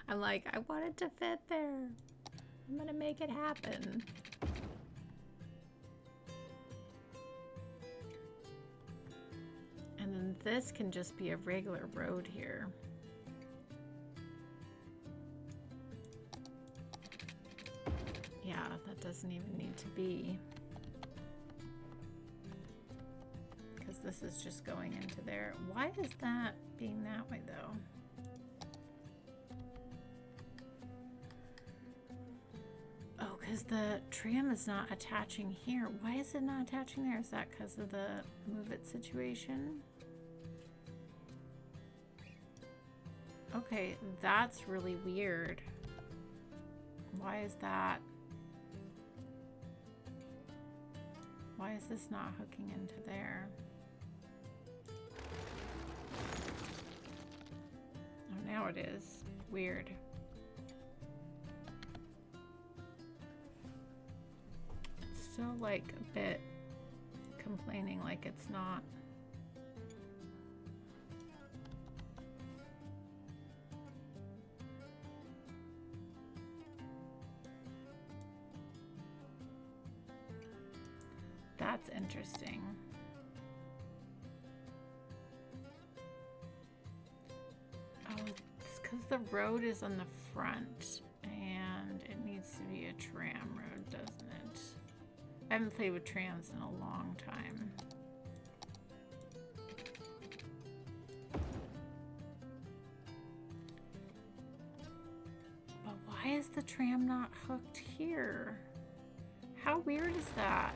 I'm like, I want it to fit there. I'm gonna make it happen. And then this can just be a regular road here. Yeah, that doesn't even need to be. Because this is just going into there. Why is that being that way though? Oh, because the tram is not attaching here. Why is it not attaching there? Is that because of the move it situation? Okay, that's really weird. Why is that? Why is this not hooking into there? Oh, now it is. Weird. It's still like a bit complaining like it's not. That's interesting. Oh, it's because the road is on the front and it needs to be a tram road, doesn't it? I haven't played with trams in a long time. But why is the tram not hooked here? How weird is that?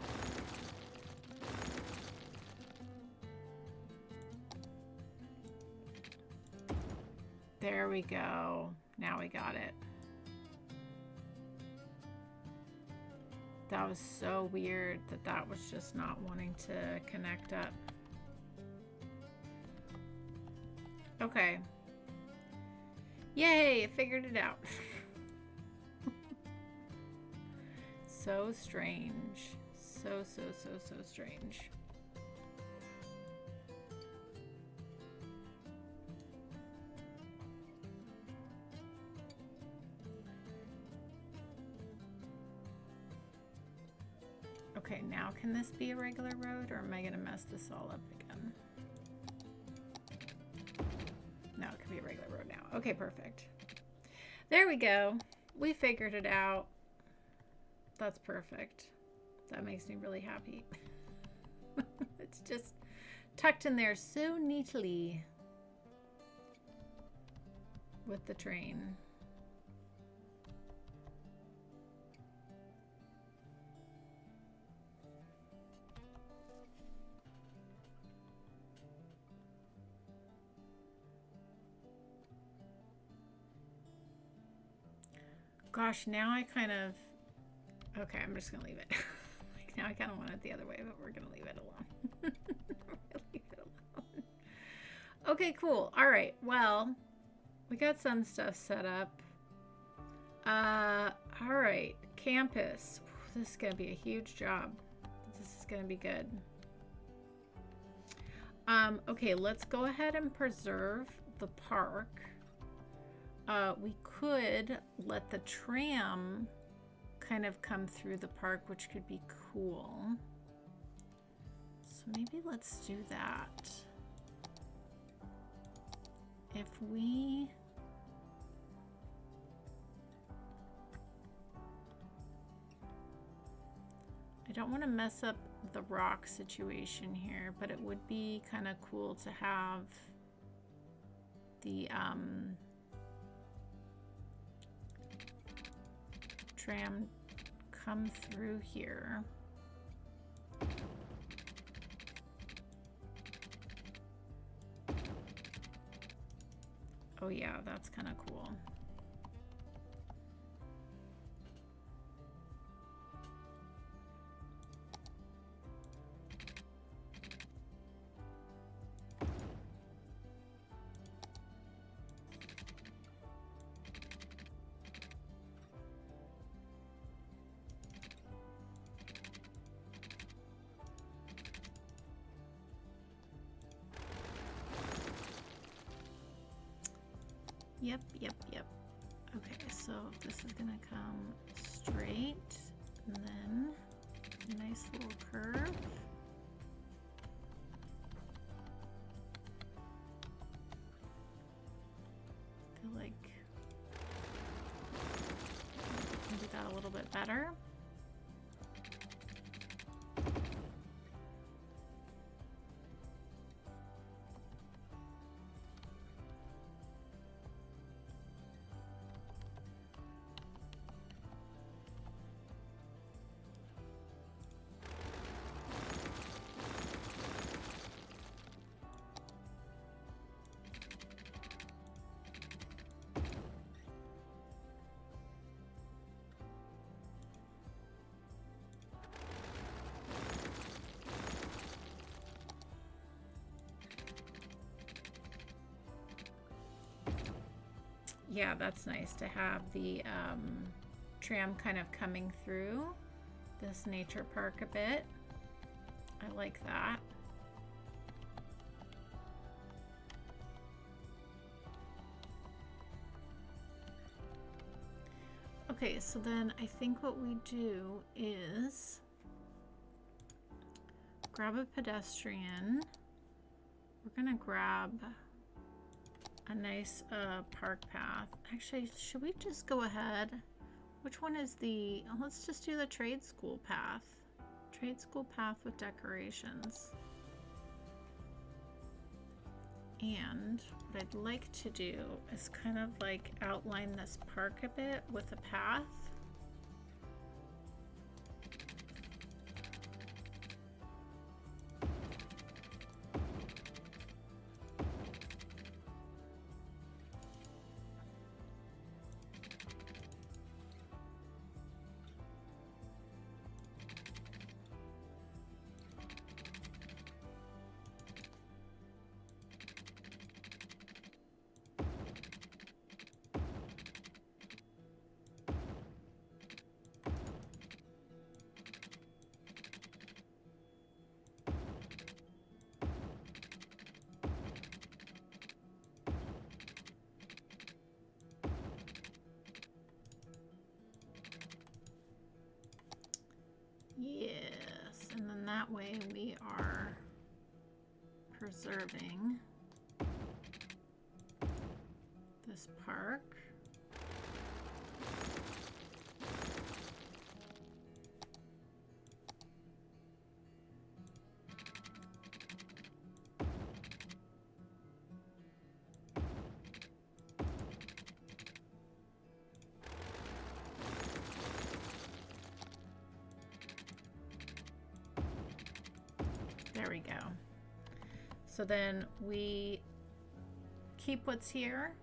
There we go. Now we got it. That was so weird that that was just not wanting to connect up. Okay. Yay, I figured it out. So strange. So strange. Okay, now can this be a regular road or am I gonna mess this all up again? No, it can be a regular road now. Okay, perfect. There we go. We figured it out. That's perfect. That makes me really happy. It's just tucked in there so neatly with the train. Gosh, now I kind of... Okay, I'm just gonna leave it. Like, now I kind of want it the other way, but we're gonna leave it alone. Leave it alone. Okay, cool. All right. Well, we got some stuff set up. All right. Campus. This is gonna be a huge job. This is gonna be good. Okay, let's go ahead and preserve the park. We could let the tram kind of come through the park, which could be cool. So maybe let's do that. If we... I don't want to mess up the rock situation here, but it would be kind of cool to have the tram come through here. Oh yeah, that's kind of cool. Yep. Okay, so this is gonna come straight and then a nice little curve. I feel like I can do that a little bit better. Yeah, that's nice to have the tram kind of coming through this nature park a bit. I like that. Okay, so then I think what we do is grab a pedestrian. We're gonna grab a nice park path. Actually, should we just go ahead? Which one is the, let's just do the trade school path. Trade school path with decorations. And what I'd like to do is kind of like outline this park a bit with a path. Yes, and then that way we are preserving this park. There we go. So then we keep what's here.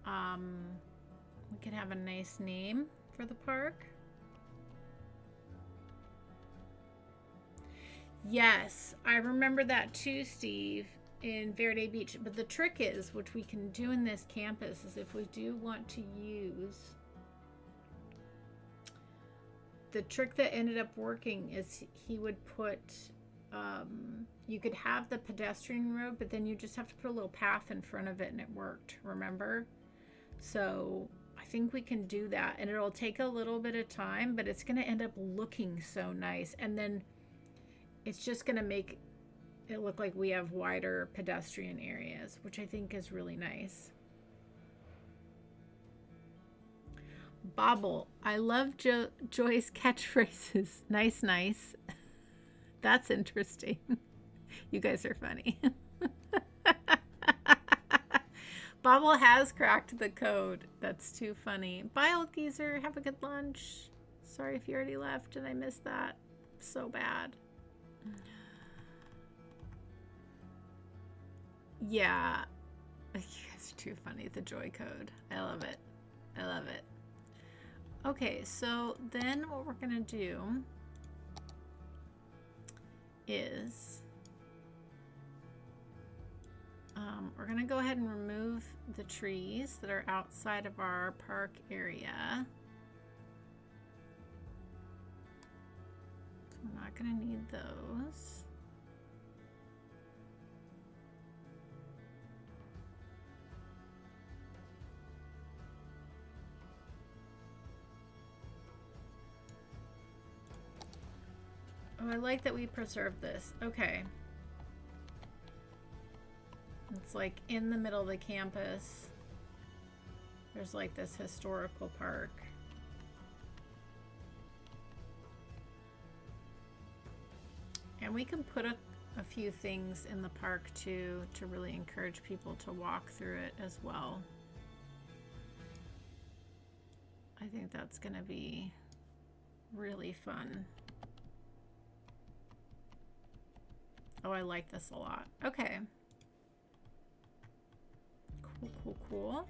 We can have a nice name for the park. Yes, I remember that too, Steve, in Verde Beach. But the trick is, which we can do in this campus, is if we do want to use, the trick that ended up working is he would put, you could have the pedestrian road, but then you just have to put a little path in front of it and it worked, remember? So I think we can do that, and it'll take a little bit of time, but it's going to end up looking so nice. And then it's just going to make it look like we have wider pedestrian areas, which I think is really nice. Bobble, I love Joy's catchphrases. Nice, nice. That's interesting. You guys are funny. Bobble has cracked the code. That's too funny. Bye, old geezer. Have a good lunch. Sorry if you already left and I missed that. So bad. Yeah. You guys are too funny. The joy code. I love it. I love it. Okay, so then what we're gonna do is we're gonna go ahead and remove the trees that are outside of our park area. So we're not gonna need those. Oh, I like that we preserved this. Okay. It's like in the middle of the campus. There's like this historical park. And we can put a few things in the park too to really encourage people to walk through it as well. I think that's gonna be really fun. Oh, I like this a lot. Okay. Cool, cool, cool.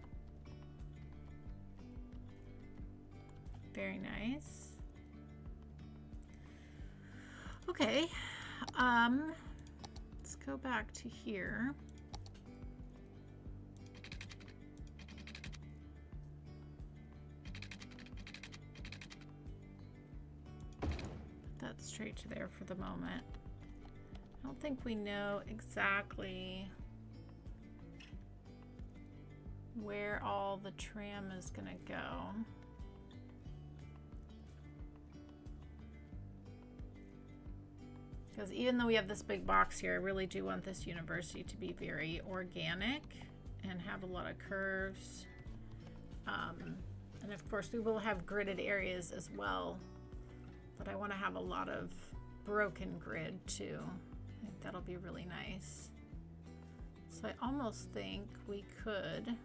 Very nice. Okay. Let's go back to here. Put that straight to there for the moment. I don't think we know exactly where all the tram is gonna go. Because even though we have this big box here, I really do want this university to be very organic and have a lot of curves. And of course we will have gridded areas as well, but I want to have a lot of broken grid too. I think that'll be really nice. So I almost think we could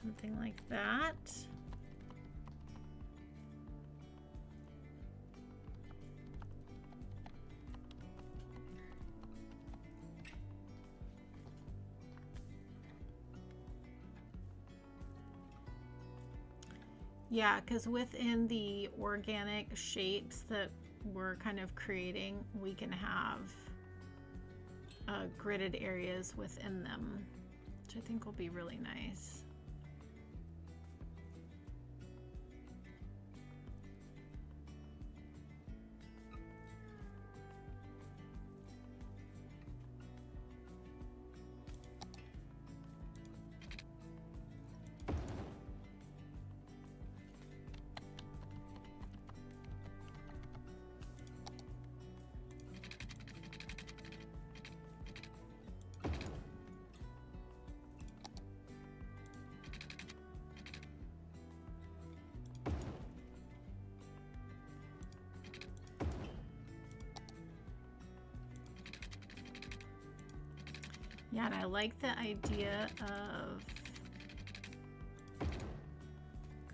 something like that. Yeah, because within the organic shapes that we're kind of creating, we can have gridded areas within them, which I think will be really nice. Yeah, and I like the idea of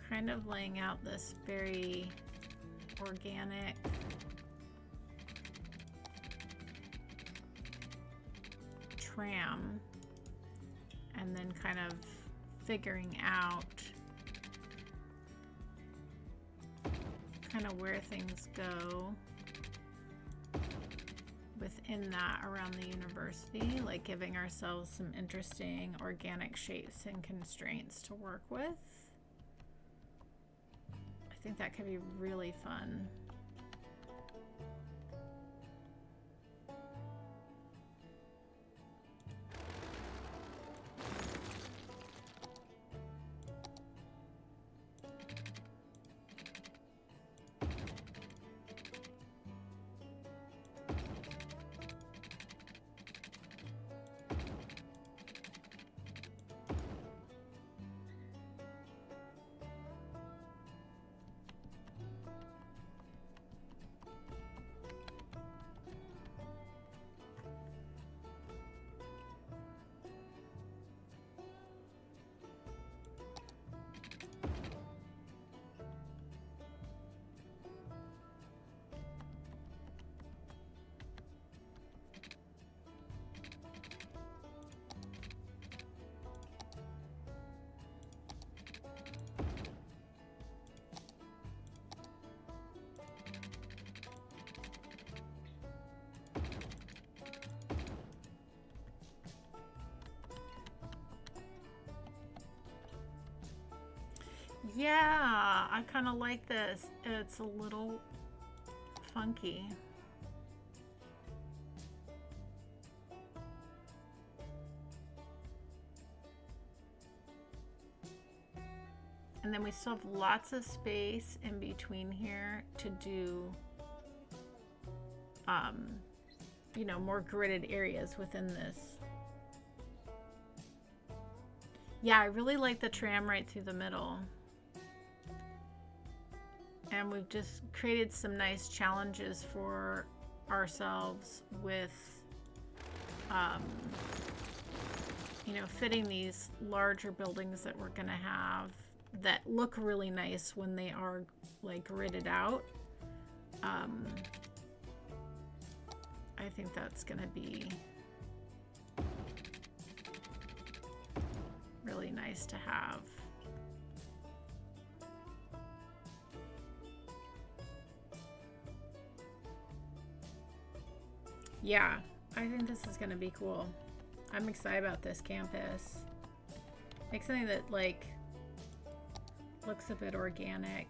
kind of laying out this very organic tram and then kind of figuring out kind of where things go within that around the university, like giving ourselves some interesting organic shapes and constraints to work with. I think that could be really fun. Yeah, I kind of like this. It's a little funky. And then we still have lots of space in between here to do, you know, more gridded areas within this. Yeah, I really like the tram right through the middle. And we've just created some nice challenges for ourselves with, you know, fitting these larger buildings that we're gonna have that look really nice when they are like gridded out. I think that's gonna be really nice to have. Yeah, I think this is gonna be cool. I'm excited about this campus. Make something that like looks a bit organic.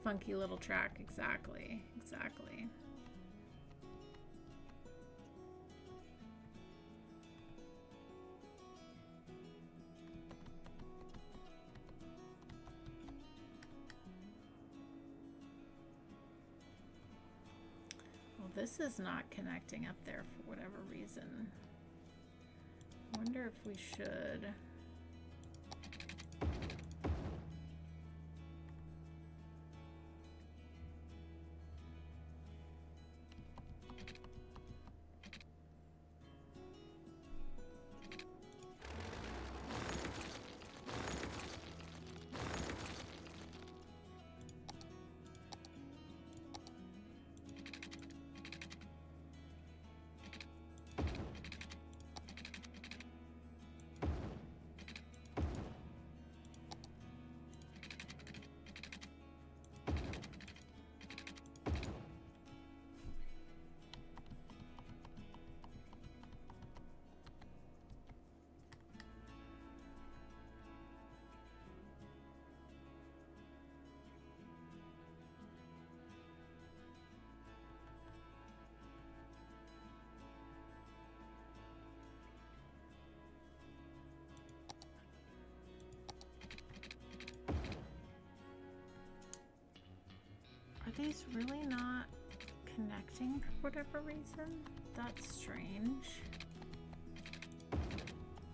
Funky little track, exactly, exactly. Well, this is not connecting up there for whatever reason. I wonder if we should. Are these really not connecting for whatever reason? That's strange.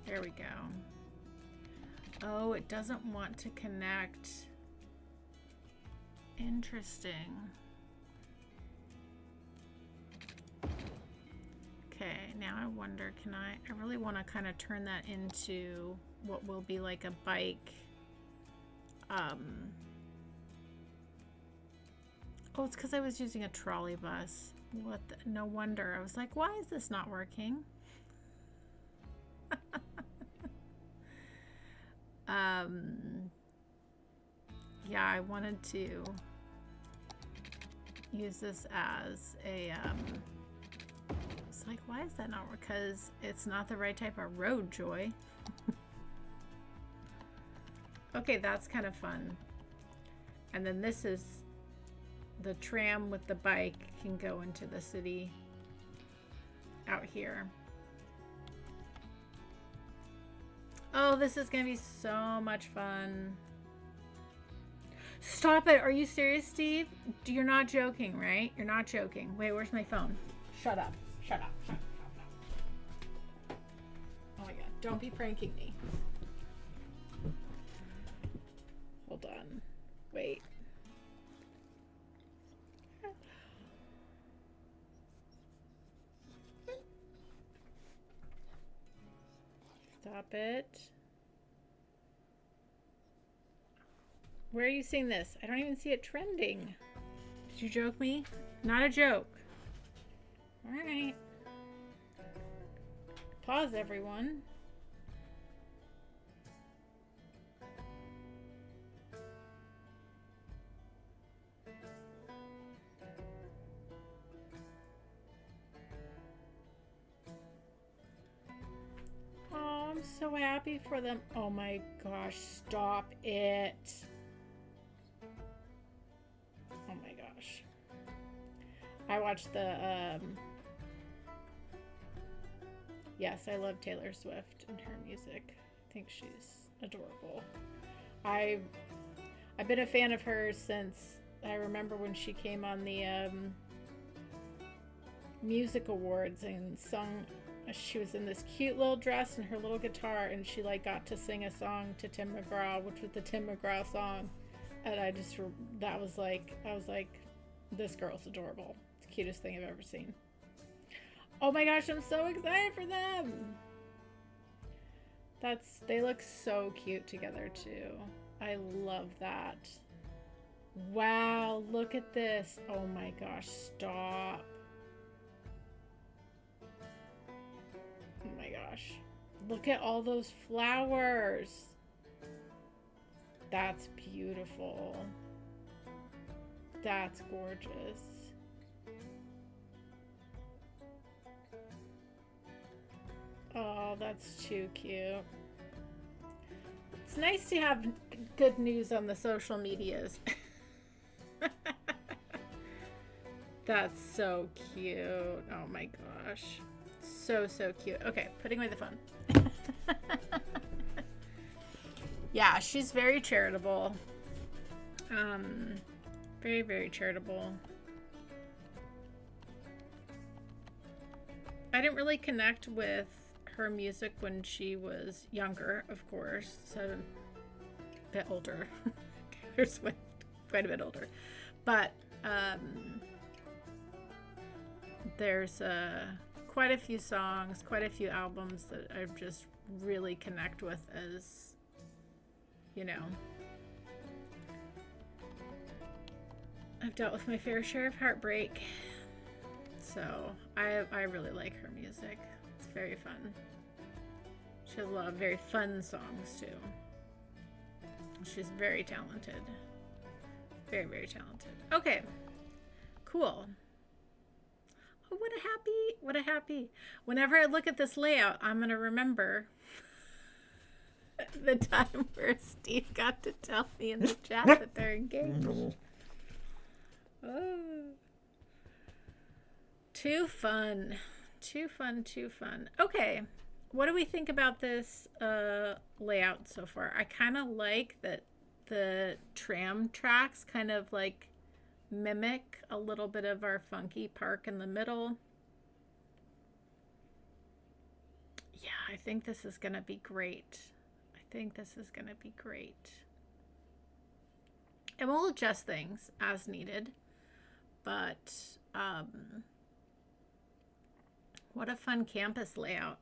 There we go. Oh, it doesn't want to connect. Interesting. Okay, now I wonder, can I really want to kind of turn that into what will be like a bike. Oh, it's because I was using a trolley bus. What the, no wonder. I was like, why is this not working? Yeah, I wanted to use this as a, it's like, why is that not working? Because it's not the right type of road, Joy. Okay, that's kind of fun. And then this is the tram with the bike can go into the city out here. Oh, this is gonna be so much fun. Stop it. Are you serious, Steve? You're not joking, right? You're not joking. Wait, where's my phone? Shut up. Shut up. Shut up. Oh my god. Don't be pranking me. Hold on. Wait. Stop it. Where are you seeing this? I don't even see it trending. Did you joke me? Not a joke. All right. Pause, everyone. so happy for them. Oh my gosh, stop it. Oh my gosh. I watched the, yes, I love Taylor Swift and her music. I think she's adorable. I've been a fan of hers since I remember when she came on the music awards and sung. She was in this cute little dress and her little guitar, and she like got to sing a song to Tim McGraw, which was the Tim McGraw song. And I was like, this girl's adorable. It's the cutest thing I've ever seen. Oh my gosh, I'm so excited for them. They look so cute together too. I love that. Wow, look at this. Oh my gosh, stop. Oh my gosh. Look at all those flowers. That's beautiful. That's gorgeous. Oh, that's too cute. It's nice to have good news on the social medias. That's so cute. Oh my gosh. So, so cute. Okay, putting away the phone. Yeah, she's very charitable. Very, very charitable. I didn't really connect with her music when she was younger, of course, so a bit older. Taylor Swift, quite a bit older. But there's quite a few songs, quite a few albums that I just really connect with as, you know, I've dealt with my fair share of heartbreak. So I really like her music. It's very fun. She has a lot of very fun songs too. She's very talented. Very, very talented. Okay, cool. Oh, what a happy. Whenever I look at this layout, I'm going to remember the time where Steve got to tell me in the chat that they're engaged. Oh. Too fun. Too fun, too fun. Okay, what do we think about this layout so far? I kind of like that the tram tracks kind of like mimic a little bit of our funky park in the middle. Yeah, I think this is going to be great. I think this is going to be great. And we'll adjust things as needed. But what a fun campus layout.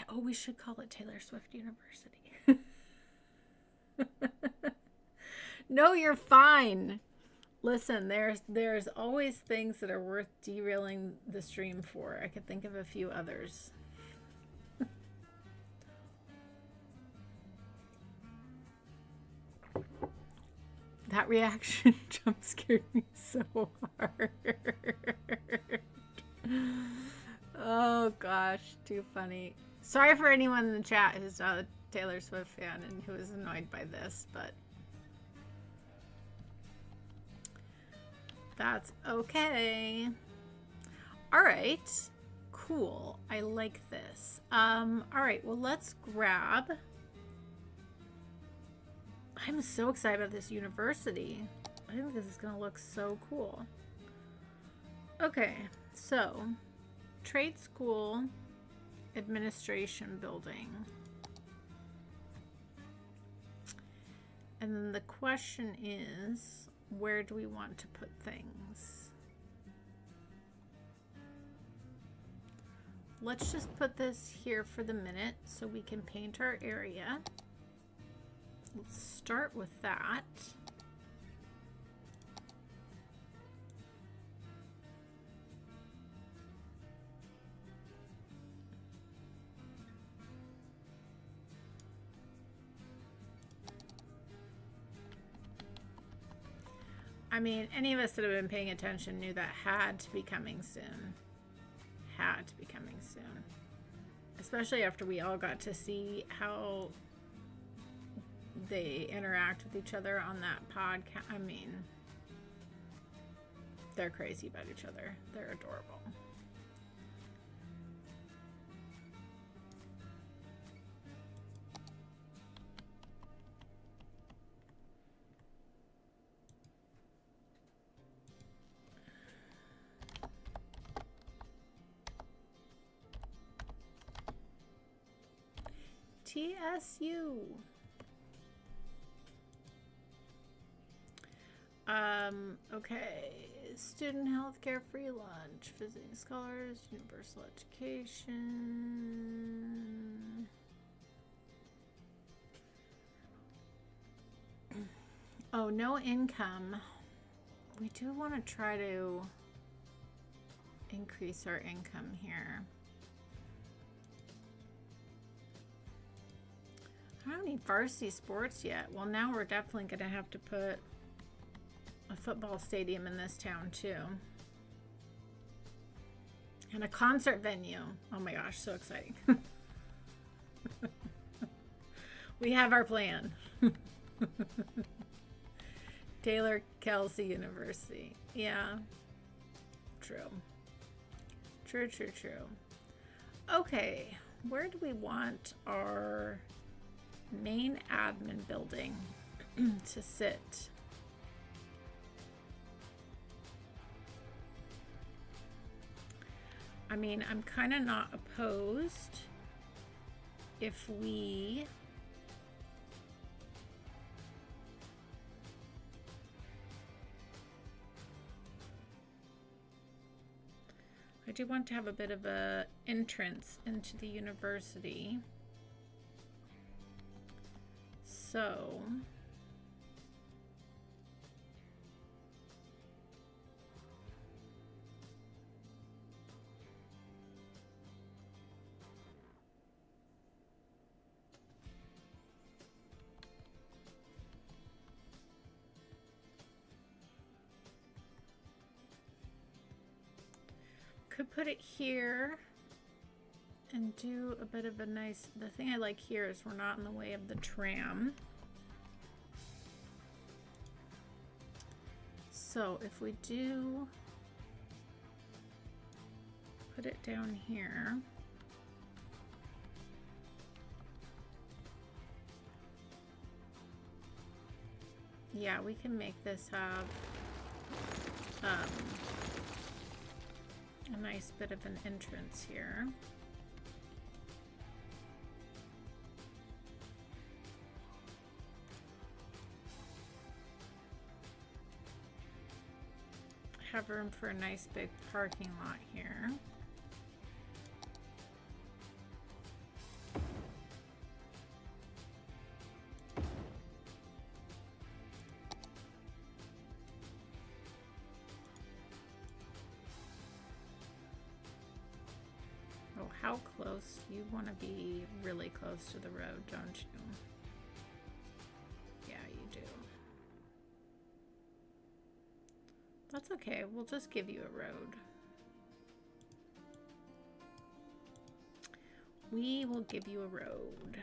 Oh, we should call it Taylor Swift University. No, you're fine. Listen, there's always things that are worth derailing the stream for. I could think of a few others. That reaction jump scared me so hard. Oh gosh, too funny. Sorry for anyone in the chat who's not a Taylor Swift fan and who is annoyed by this, but that's okay. All right, cool. I like this. All right, well, let's grab. I'm so excited about this university. I think this is going to look so cool. Okay, so trade school administration building. And then the question is, where do we want to put things? Let's just put this here for the minute so we can paint our area. Let's start with that. I mean, any of us that have been paying attention knew that had to be coming soon. Had to be coming soon. especially after we all got to see how they interact with each other on that podcast. I mean, they're crazy about each other. They're adorable. TSU. Okay. Student healthcare, free lunch, visiting scholars, universal education. Oh, no income. We do want to try to increase our income here. I don't have any varsity sports yet. Well, now we're definitely going to have to put a football stadium in this town too. And a concert venue. Oh my gosh, so exciting. We have our plan. Taylor Kelsey University. Yeah. True. True, true, true. Okay. Where do we want our main admin building to sit? I mean, I'm kind of not opposed if we I do want to have a bit of a entrance into the university. So could put it here and do a bit of a nice, the thing I like here is we're not in the way of the tram. So if we do put it down here, yeah, we can make this have a nice bit of an entrance here. Have room for a nice big parking lot here. Oh, how close? You want to be really close to the road, don't you? Yeah, you do. That's okay. We'll just give you a road. We will give you a road.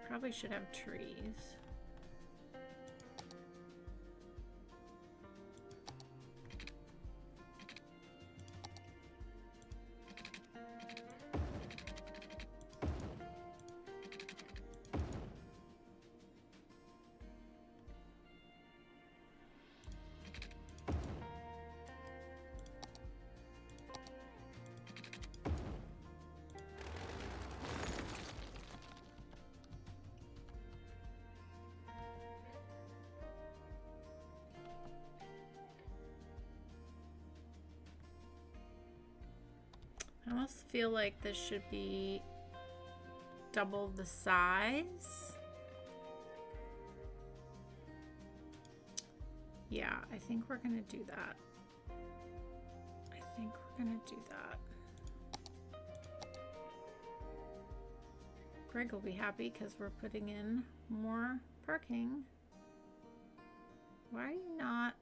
Probably should have trees. I almost feel like this should be double the size. Yeah, I think we're gonna do that. I think we're gonna do that. Greg will be happy because we're putting in more parking. Why are you not?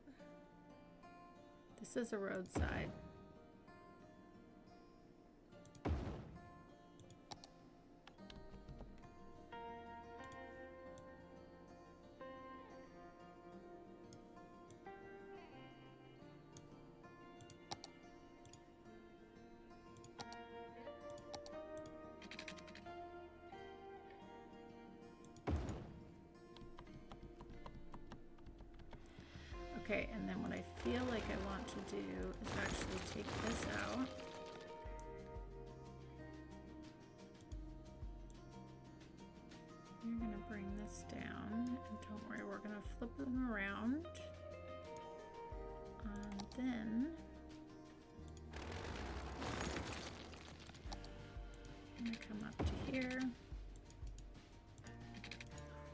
This is a roadside. Okay, and then what I feel like I want to do is actually take this out. You're gonna bring this down, and don't worry, we're gonna flip them around. And then I'm gonna come up to here.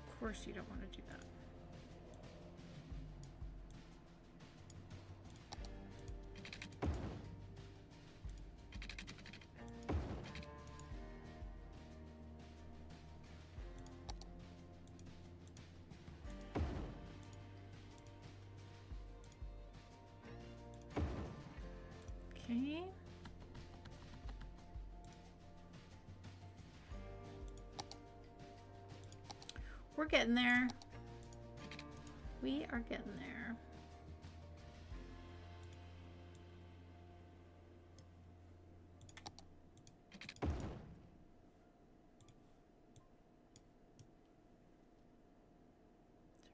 Of course you don't want to do that. Okay. We're getting there. We are getting there.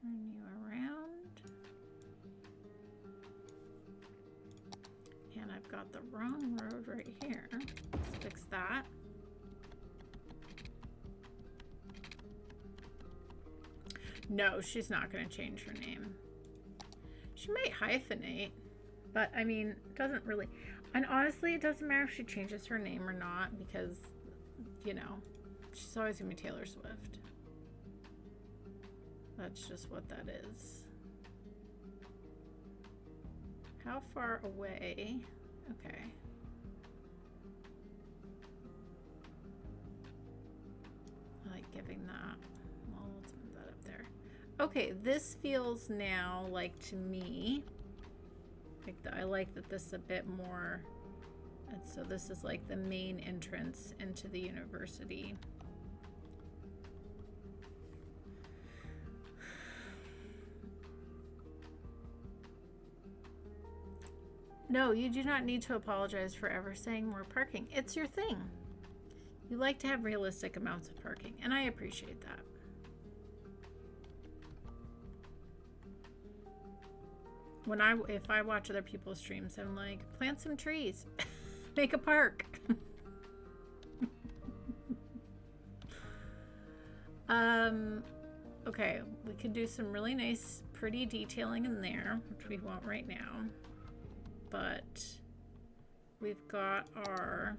Turn you around. And I've got the wrong road right here. Let's fix that. No, she's not going to change her name. She might hyphenate, but I mean, it doesn't really. And honestly, it doesn't matter if she changes her name or not because, you know, she's always going to be Taylor Swift. That's just what that is. How far away? Okay. I like giving that. Well, let's move that up there. Okay, this feels now like to me, like I like that this is a bit more, and so this is like the main entrance into the university. No, you do not need to apologize for ever saying more parking. It's your thing. You like to have realistic amounts of parking, and I appreciate that. If I watch other people's streams, I'm like, plant some trees, make a park. Okay, we could do some really nice, pretty detailing in there, which we won't right now. But we've got our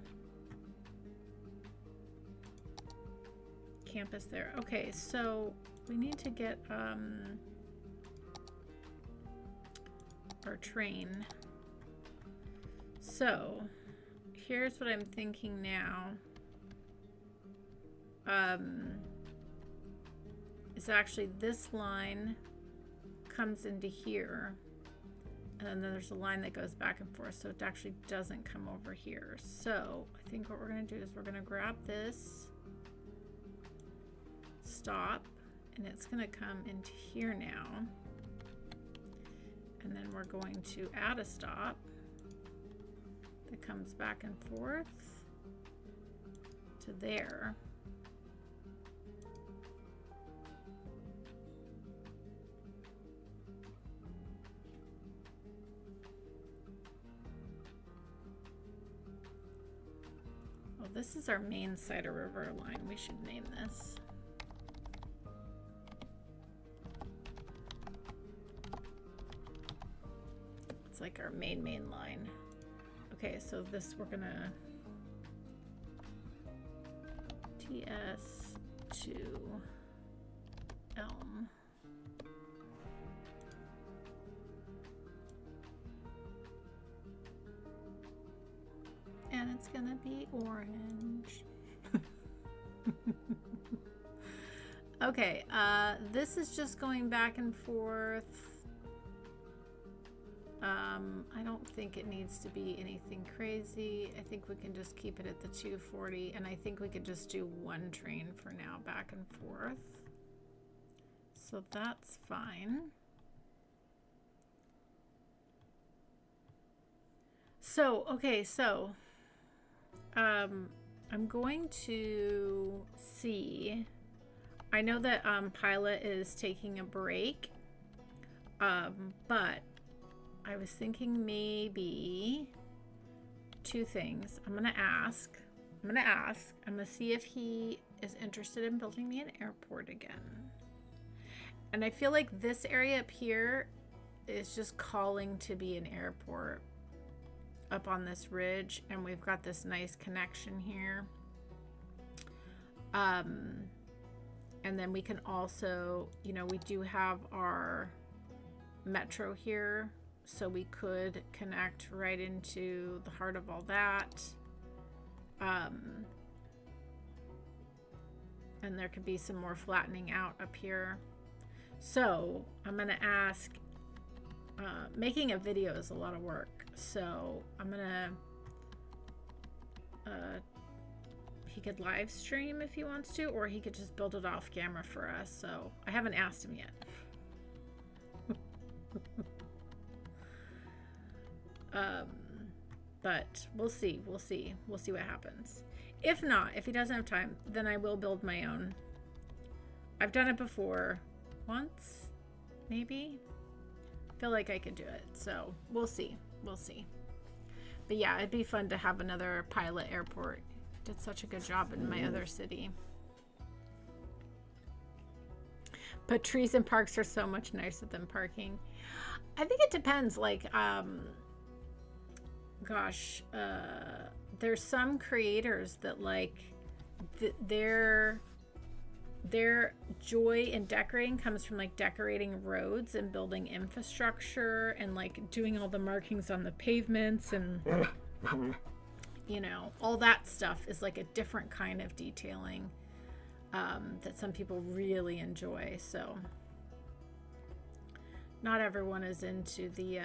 campus there. Okay, so we need to get our train. So here's what I'm thinking now. It's actually this line comes into here. And then there's a line that goes back and forth, so it actually doesn't come over here. So I think what we're going to do is we're going to grab this, stop, and it's going to come into here now. And then we're going to add a stop that comes back and forth to there. This is our main Cider River line. We should name this. It's like our main line. Okay, so this we're gonna TS to Elm. And it's gonna be orange. Okay, this is just going back and forth. I don't think it needs to be anything crazy. I think we can just keep it at the 240, and I think we could just do one train for now, back and forth. So that's fine. So, okay, so I'm going to see. I know that Pilot is taking a break, but I was thinking maybe two things. I'm gonna ask. I'm gonna see if he is interested in building me an airport again. And I feel like this area up here is just calling to be an airport up on this ridge, and we've got this nice connection here. And then we can also, you know, we do have our metro here, so we could connect right into the heart of all that. And there could be some more flattening out up here. So I'm gonna ask, making a video is a lot of work, so I'm gonna he could live stream if he wants to, or he could just build it off camera for us. So I haven't asked him yet. But we'll see what happens. If not, if he doesn't have time, then I will build my own. I've done it before once, maybe. I feel like I could do it, so we'll see. But yeah, it'd be fun to have another pilot airport. Did such a good job in my other city. But trees and parks are so much nicer than parking. I think it depends. Like, gosh, there's some creators that like their joy in decorating comes from like decorating roads and building infrastructure and like doing all the markings on the pavements and you know, all that stuff is like a different kind of detailing that some people really enjoy. So not everyone is into the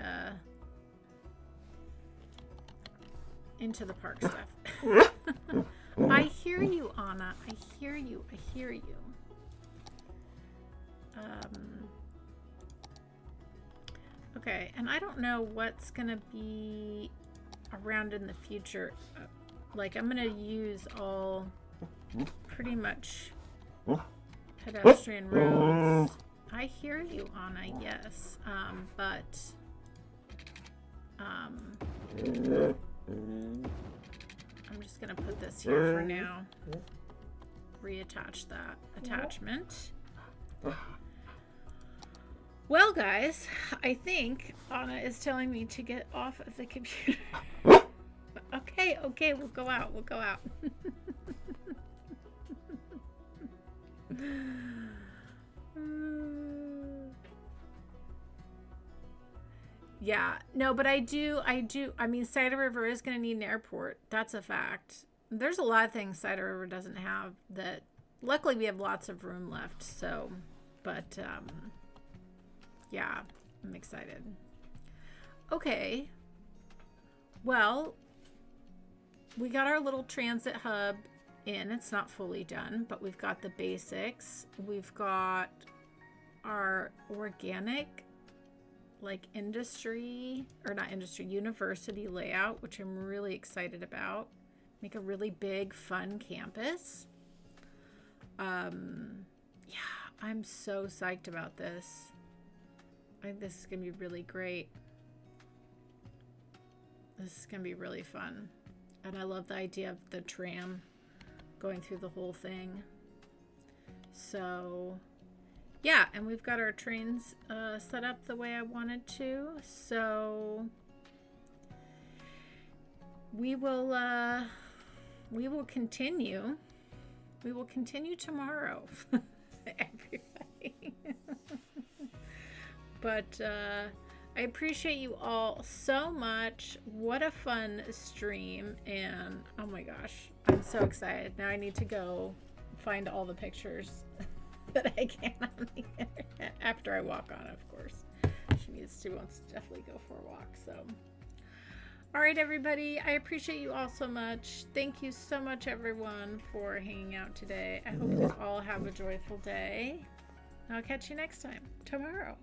park stuff. I hear you, Anna. I hear you. Okay, and I don't know what's gonna be around in the future. Like, I'm gonna use all pretty much pedestrian roads. I hear you, Anna. Yes, but I'm just gonna put this here for now. Reattach that attachment. Well, guys, I think Anna is telling me to get off of the computer. Okay, we'll go out. Yeah, no, but I mean, Cider River is going to need an airport. That's a fact. There's a lot of things Cider River doesn't have that, luckily we have lots of room left, so, but, yeah, I'm excited. Okay. Well, we got our little transit hub in. It's not fully done, but we've got the basics. We've got our organic, like university layout, which I'm really excited about. Make a really big, fun campus. Yeah, I'm so psyched about this. I think this is gonna be really great. This is gonna be really fun. And I love the idea of the tram going through the whole thing. So yeah, and we've got our trains set up the way I wanted to. So we will continue. We will continue tomorrow. Everybody. But I appreciate you all so much. What a fun stream. And oh my gosh, I'm so excited. Now I need to go find all the pictures that I can on the internet after I walk on, of course. She wants to definitely go for a walk. So all right, everybody, I appreciate you all so much. Thank you so much, everyone, for hanging out today. I hope you all have a joyful day. I'll catch you next time, tomorrow.